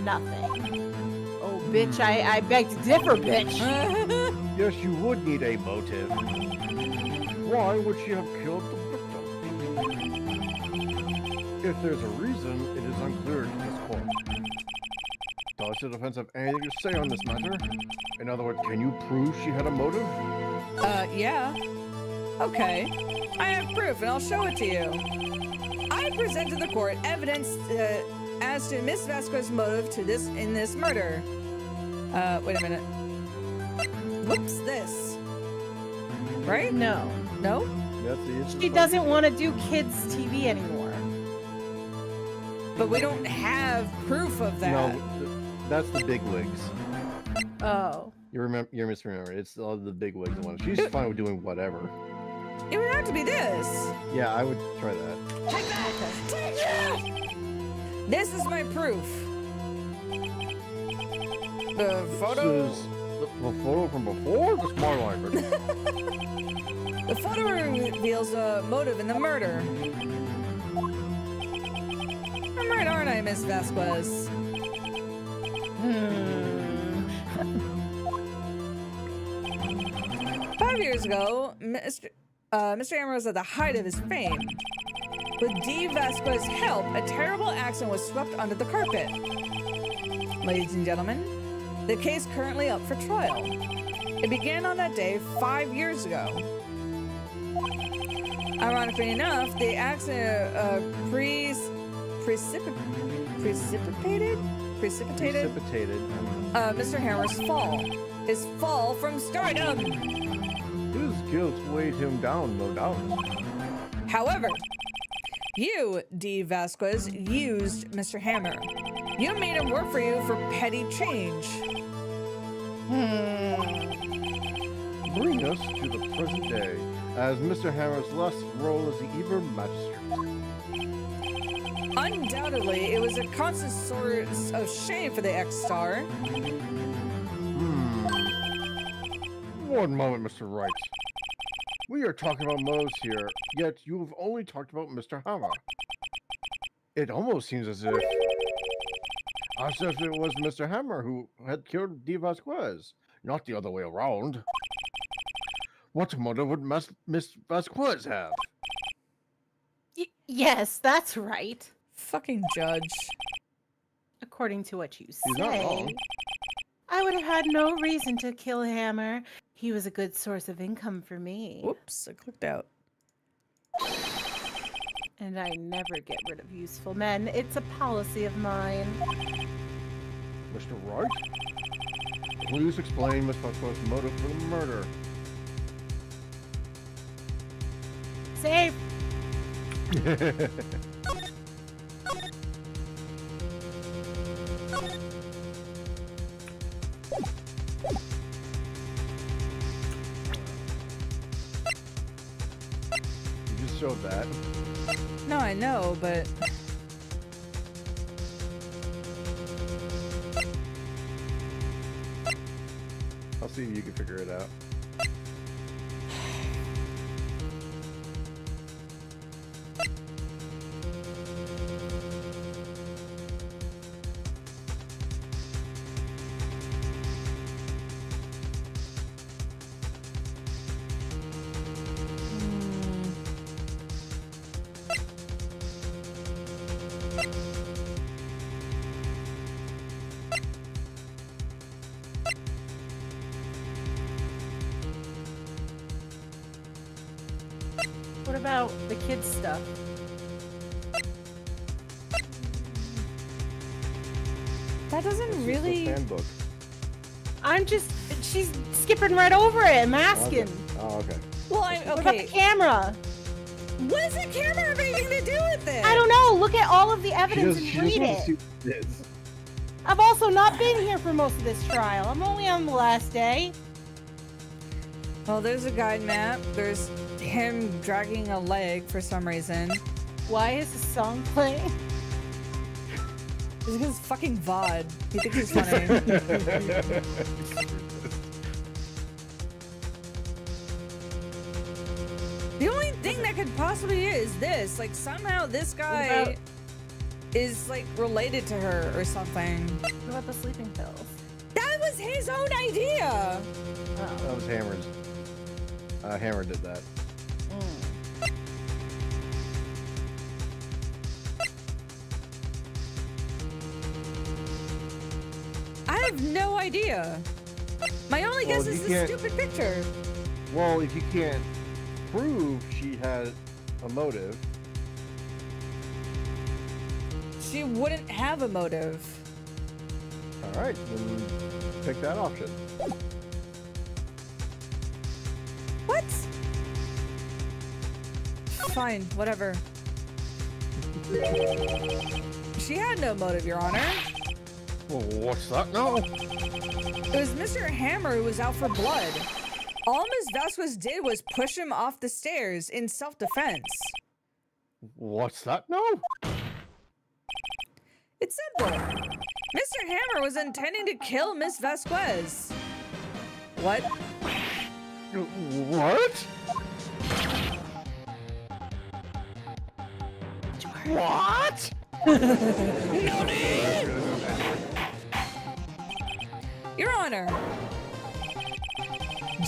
Nothing. Oh, bitch, I beg to differ, bitch. Yes, you would need a motive. Why would she have killed the victim? If there's a reason, it is unclear to this court. Does the defense have anything to say on this matter? In other words, can you prove she had a motive? Yeah. Okay. I have proof, and I'll show it to you. I present to the court evidence as to Miss Vasquez's motive to this murder. Wait a minute. Whoops, this. Right? No. No? That's the issue. She doesn't want to do kids' TV anymore. But we don't have proof of that. No, that's the big wigs. Oh. You're misremembering. It's all the big wigs that want. She's fine with doing whatever. It would have to be this. Yeah, I would try that. Take that! Take that! This is my proof. The photo. This is the photo from before the smart library. The photo reveals a motive in the murder. I'm right, aren't I, Miss Vasquez? 5 years ago, Mr. Hammer was at the height of his fame. With D. Vasquez's help, a terrible accident was swept under the carpet. Ladies and gentlemen, the case currently up for trial. It began on that day 5 years ago. Ironically enough, the accident precipitated Mr. Hammer's fall. His fall from stardom. His guilt weighed him down, no doubt. However, you, D. Vasquez, used Mr. Hammer. You made him work for you for petty change. Bring us to the present day, as Mr. Hammer's last role as the evil magistrate. Undoubtedly, it was a constant source of shame for the ex-star. One moment, Mr. Wright. We are talking about motives here, yet you've only talked about Mr. Hammer. It almost seems as if it was Mr. Hammer who had killed D. Vasquez, not the other way around. What motive would Miss Vasquez have? Yes, that's right. Fucking judge. According to what you He's not say, wrong. I would have had no reason to kill Hammer. He was a good source of income for me. Whoops, I clicked out. And I never get rid of useful men. It's a policy of mine. Mr. Wright? Please explain Miss Vasquez's motive for the murder. Save! You just showed that. No, I know, but... I'll see if you can figure it out. What about the kids' stuff? That doesn't It's really. just a fan book. She's skipping right over it. I'm asking. Oh, okay. Well, I'm What about the okay. camera? What does the camera have anything to do with it? I don't know. Look at all of the She evidence just, and she read just wants to it. see what it is. I've also not been here for most of this trial. I'm only on the last day. Well, there's a guide map. There's him dragging a leg for some reason. Why is the song playing? It's because it's fucking VOD. He thinks it's funny. The only thing that could possibly be is this. Like, somehow this guy is, like, related to her or something. What about the sleeping pills? That was his own idea! That was Hammer's. Hammer did that. I have no idea. My only guess Well, is you this can't- stupid picture. Well, if you can't prove she had a motive, She wouldn't have a motive. all right, then pick that option. What? Fine, whatever. She had no motive, Your Honor. Well, what's that now? It was Mr. Hammer who was out for blood. All Ms. Vasquez did was push him off the stairs in self-defense. What's that now? It's simple. Mr. Hammer was intending to kill Miss Vasquez. What? What? What? Your Honor,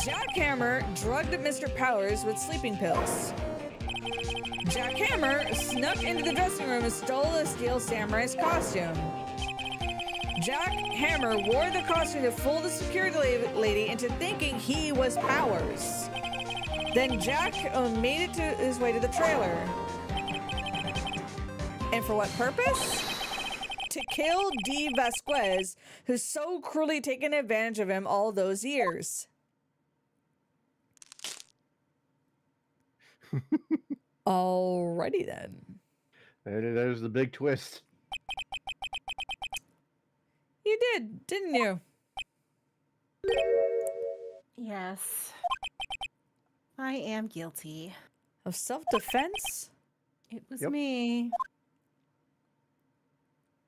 Jack Hammer drugged Mr. Powers with sleeping pills. Jack Hammer snuck into the dressing room and stole the Steel Samurai's costume. Jack Hammer wore the costume to fool the security lady into thinking he was Powers. Then Jack made it to his way to the trailer. And for what purpose? To kill D. Vasquez, who's so cruelly taken advantage of him all those years. Alrighty then. There's the big twist. You did, didn't you? Yes. I am guilty. Of self-defense? It was Yep. me.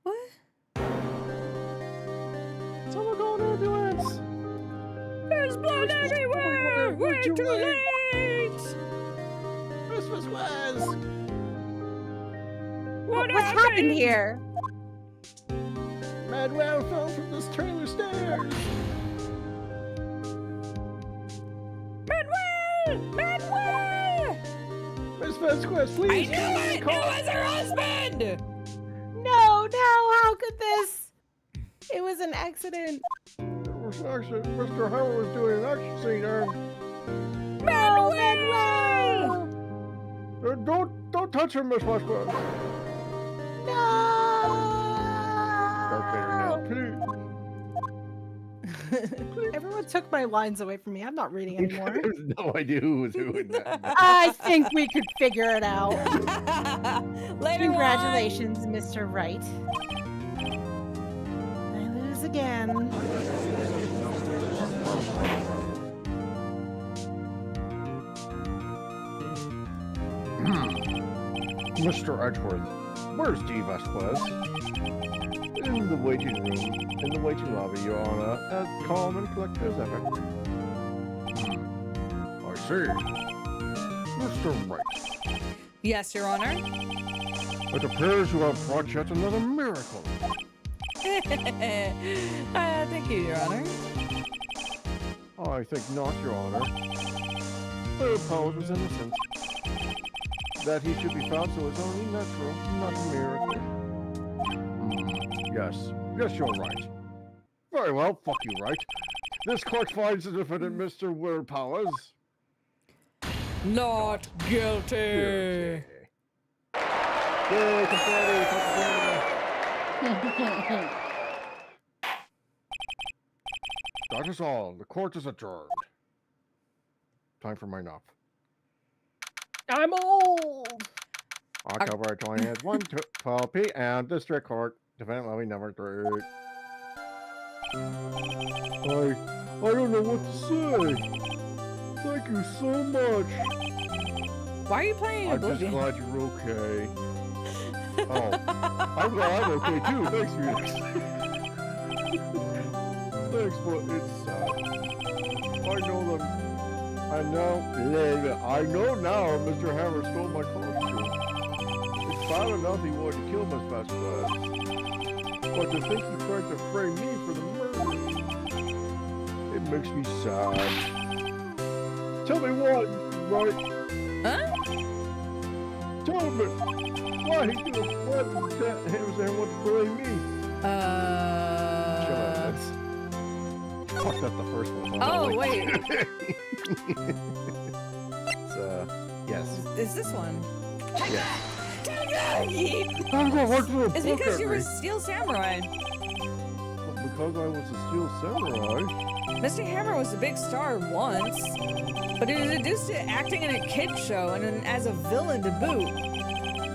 What? Someone call an ambulance! There's blood everywhere! We're too late! Miss Vasquez! What's happened here? Manuel fell from this trailer stairs! Manuel! Manuel! Miss Vasquez, I please! knew it! It was her husband! No, how could this? It was an accident. It was an accident. Mr. Hammer was doing an action scene there. Manuel! Don't touch her, Miss Vasquez! Darth Vader, No! now, please! Everyone took my lines away from me. I'm not reading anymore. There's no idea who was doing that. I think we could figure it out. Later Congratulations, Mr. Wright. I lose again. Mr. Edgeworth, where's D. Vasquez? In the waiting room, in the waiting lobby, Your Honor, as calm and collected as ever. I see. Mr. Wright, Yes, Your Honor. it appears you have brought yet another miracle. Thank you, Your Honor. I think not, Your Honor. Lord Powers was innocent. That he should be found so is only natural, not a miracle. Yes, you're right. Very well, fuck you, Wright. This court finds the defendant, Mr. Willard Powers. Not guilty. Yay, confetti, confetti. That is all. The court is adjourned. Time for my nap. I'm old. October 20th, 12 p.m. District Court. Defendant Levy number 3. I don't know what to say. Thank you so much. Why are you playing I'm just Oblivion? glad you're okay. Oh, I'm glad I'm okay too. Thanks, Felix. Thanks, but it's sad. I know them. I know now Mr. Hammer stole my costume. It's bad enough he wanted to kill Miss Vasquez. But to think he tried to frame me for the murder, it makes me sad. Tell me what, right? Huh? Tell me why he did what that Hammer want to blame me. Fuck up the first one. Oh, wait. It's, yes. Is this one? Yes. It's because you were a Steel Samurai. Because I was a Steel Samurai? Mr. Hammer was a big star once, but he was reduced to acting in a kid show and then as a villain to boot.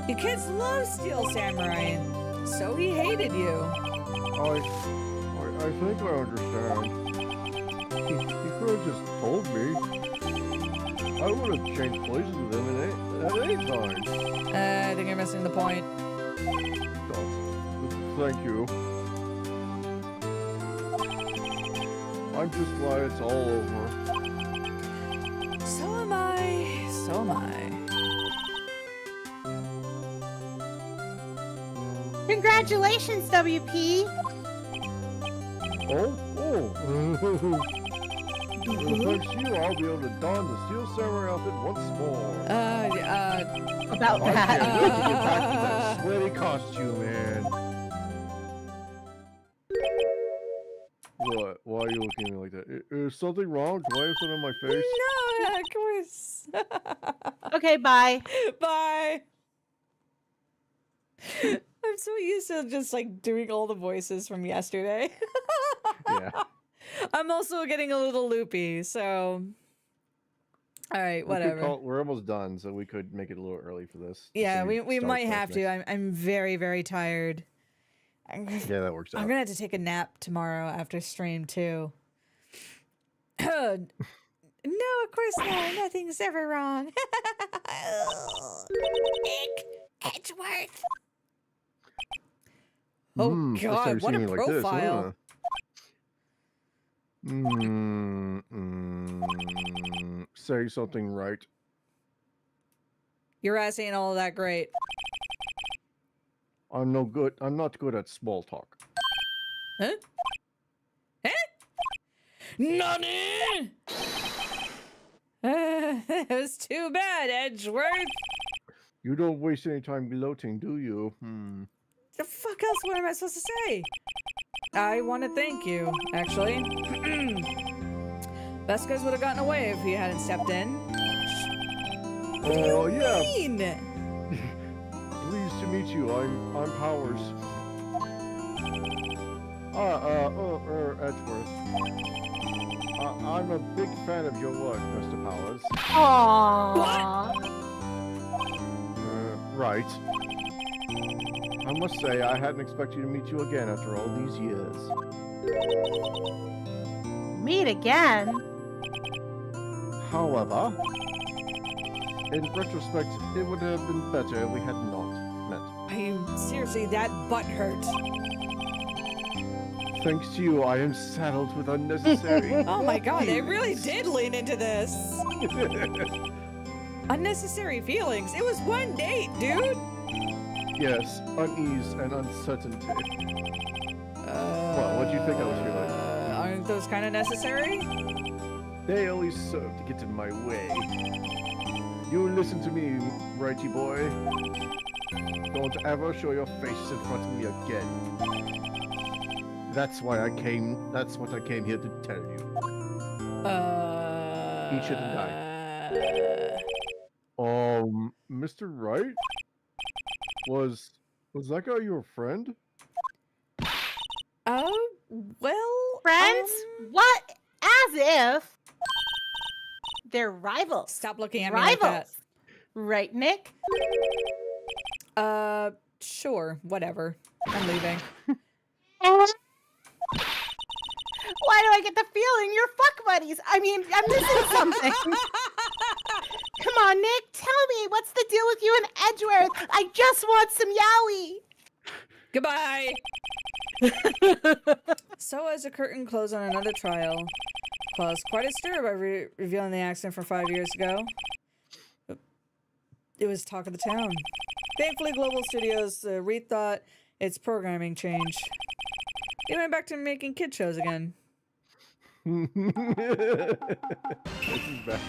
You kids love Steel Samurai, so he hated you. I think I understand. He could have just told me. I would have changed places with him at any time. I think you're missing the point. Thank you. I'm just glad it's all over. So am I. So am I. Congratulations, WP. Oh. Thanks to you, I'll be able to don the Steel Samurai outfit once more. About I that. can't wait to get back to that sweaty costume, man. What? Why are you looking at me like that? Is something wrong? Do I have something on my face? No, of course. Okay, bye. Bye. I'm so used to just like doing all the voices from yesterday. Yeah. I'm also getting a little loopy, so all right, whatever. We're almost done, so we could make it a little early for this. Yeah, So we start might first have to. next- I'm very, very tired. Yeah, that works out. I'm gonna have to take a nap tomorrow after stream too. No, of course not. Nothing's ever wrong. Nick Edgeworth. Oh next time God, you what see a me like this, profile! Say something right. Your ass ain't all that great. I'm no good. I'm not good at small talk. Huh? Huh? Nani? That was too bad, Edgeworth. You don't waste any time gloating, do you? The fuck else? What am I supposed to say? I want to thank you, actually. Vasquez would have gotten away if he hadn't stepped in. Oh yeah. Mean? Pleased to meet you. I'm Powers. Edgeworth. I'm a big fan of your work, Mr. Powers. Aww. Right. I must say, I hadn't expected to meet you again after all these years. Meet again? However, in retrospect, it would have been better if we had not met. Are you seriously that butthurt? Thanks to you, I am saddled with unnecessary... Oh my God, they really did lean into this. Unnecessary feelings. It was one date, dude. Yes, unease and uncertainty. Well, what do you think I was feeling? Aren't those kind of necessary? They always serve to get in my way. You listen to me, Wrighty boy. Don't ever show your face in front of me again. That's what I came here to tell you. He shouldn't die. Mr. Wright? Was that guy your friend? Oh, well, Friends? What? As if they're rivals. Stop looking at me like that. Right, Nick? Sure, whatever. I'm leaving. Why do I get the feeling you're fuck buddies? I mean, I'm missing something. Come on, Nick, tell me, what's the deal with you and Edgeworth? I just want some Goodbye! So as the curtain closed on another trial, caused quite a stir by revealing the accident from 5 years ago. It was talk of the town. Thankfully, Global Studios rethought its programming change. It went back to making kid shows again. This is bad.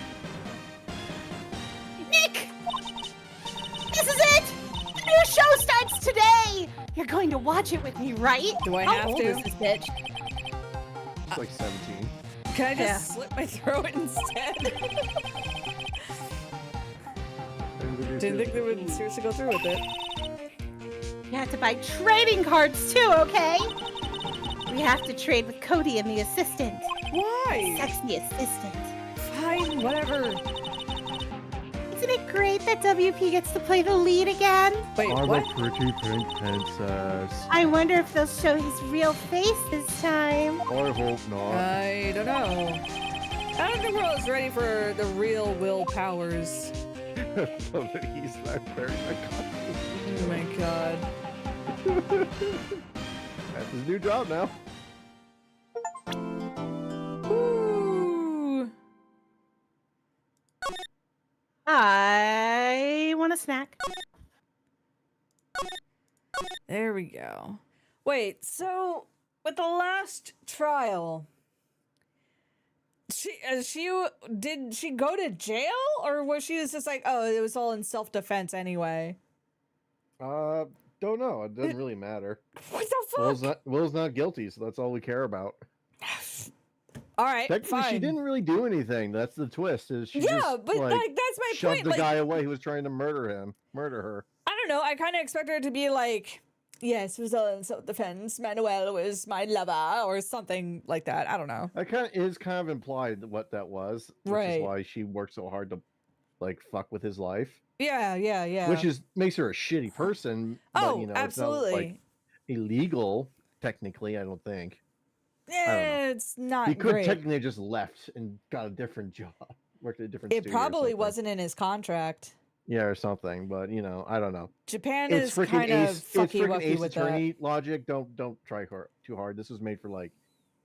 Nick! This is it! The new show starts today! You're going to watch it with me, right? Do I How have old to? is this bitch? It's like 17. Can I just Yeah. slit my throat instead? Didn't think they would seriously go through with it. You have to buy trading cards too, okay? We have to trade with Cody and the assistant. Why? Sexy assistant. Fine, whatever. Isn't it great that WP gets to play the lead again? Wait, I'm what? a pretty pink princess. I wonder if they'll show his real face this time. I hope not. I don't know. I don't think we're all ready for the real Will Powers. So that he's not very iconic. Oh my god. That's his new job now. Ooh. I want a snack. There we go. Wait, so with the last trial, did she go to jail, or was she just like, oh, it was all in self-defense anyway? Don't know. It doesn't really matter. What the fuck? Will's not guilty, so that's all we care about. All right, Technically, fine. she didn't really do anything. That's the twist. Is she Yeah, just, but like that's my shoved point. the Like, guy away who was trying to murder her. I don't know. I kind of expected her to be like, yes, it was all in self-defense. Manuel was my lover, or something like that. I don't know. That is kind of implied what that was, which Right. is why she worked so hard to like fuck with his life. Yeah. Which makes her a shitty person. Oh, but, you know, absolutely. It's not, like, illegal, technically, I don't think. It's not He could great. technically have just left and got a different job, worked at a different It studio or probably something. wasn't in his contract. Yeah, or something, but you know, I don't know. Japan It's is freaking kind of Ace, it's fucky freaking wucky Ace with that. Attorney logic. Don't try too hard. This was made for like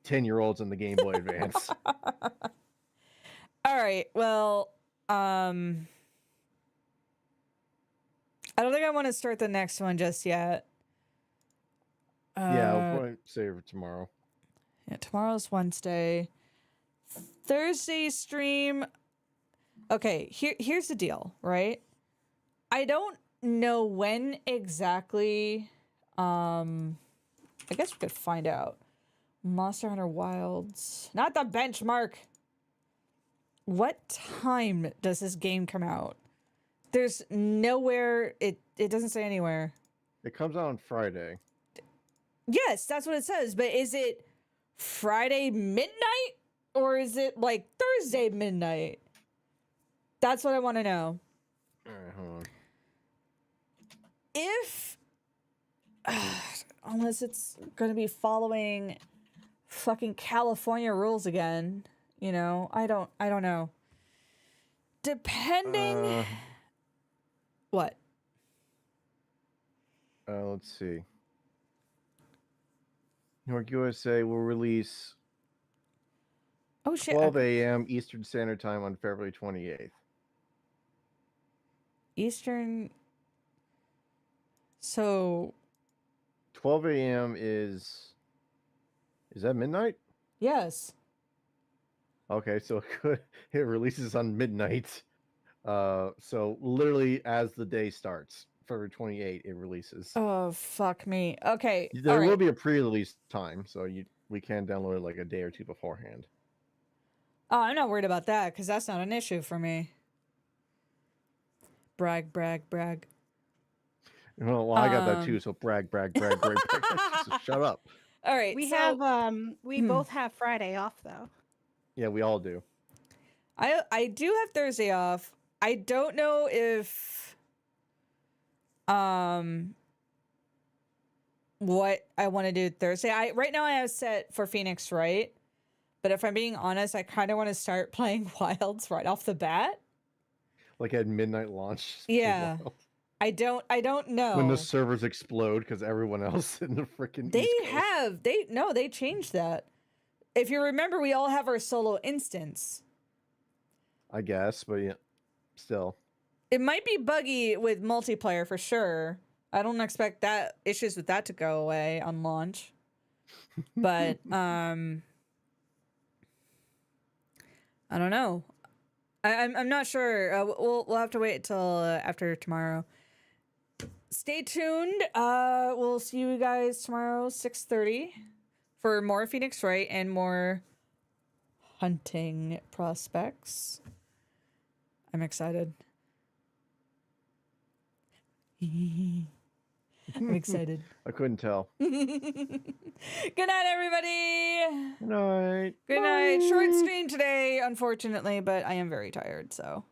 10-year-olds in the Game Boy Advance. All right. Well, I don't think I want to start the next one just yet. Yeah, we'll probably save it for tomorrow. Yeah, tomorrow's Wednesday. Thursday stream. Okay, here's the deal, right? I don't know when exactly. I guess we could find out. Monster Hunter Wilds. Not the benchmark. What time does this game come out? There's nowhere. It doesn't say anywhere. It comes out on Friday. Yes, that's what it says. But is it Friday midnight or is it like Thursday midnight? That's what I want to know. All right, hold on. If unless it's going to be following fucking California rules again, you know, I don't know. Depending what? Let's see. New York, USA will release Oh shit. 12 a.m. Eastern Standard Time on February 28th. Eastern. So 12 a.m. is that midnight? yes. Okay, so it releases on midnight. So literally as the day starts, February 28th, it releases. Oh fuck me. Okay. There all will right. be a pre-release time, so we can download it like a day or two beforehand. Oh, I'm not worried about that because that's not an issue for me. Brag, brag, brag. Well, I got that too. So brag. So shut up. All right. We so have we both have Friday off though. Yeah, we all do. I do have Thursday off. I don't know if what I want to do Thursday. Right now I have set for Phoenix Wright, but if I'm being honest, I kind of want to start playing Wilds right off the bat. Like at midnight launch. Yeah. I don't know. When the servers explode because everyone else in the freaking they changed that. If you remember, we all have our solo instance. I guess, but yeah, still. It might be buggy with multiplayer for sure. I don't expect that issues with that to go away on launch. But I don't know. I'm not sure. We'll have to wait till after tomorrow. Stay tuned. We'll see you guys tomorrow 6:30 for more Phoenix Wright and more hunting prospects. I'm excited. I'm excited. I couldn't tell. Good night, everybody. Good night. Good night. Short stream today, unfortunately, but I am very tired, so.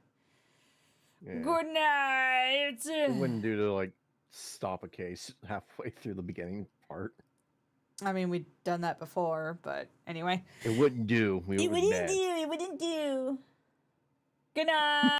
Yeah. Good night. It wouldn't do to like stop a case halfway through the beginning part. I mean, we've done that before, but anyway. It wouldn't do. It wouldn't do. Good night.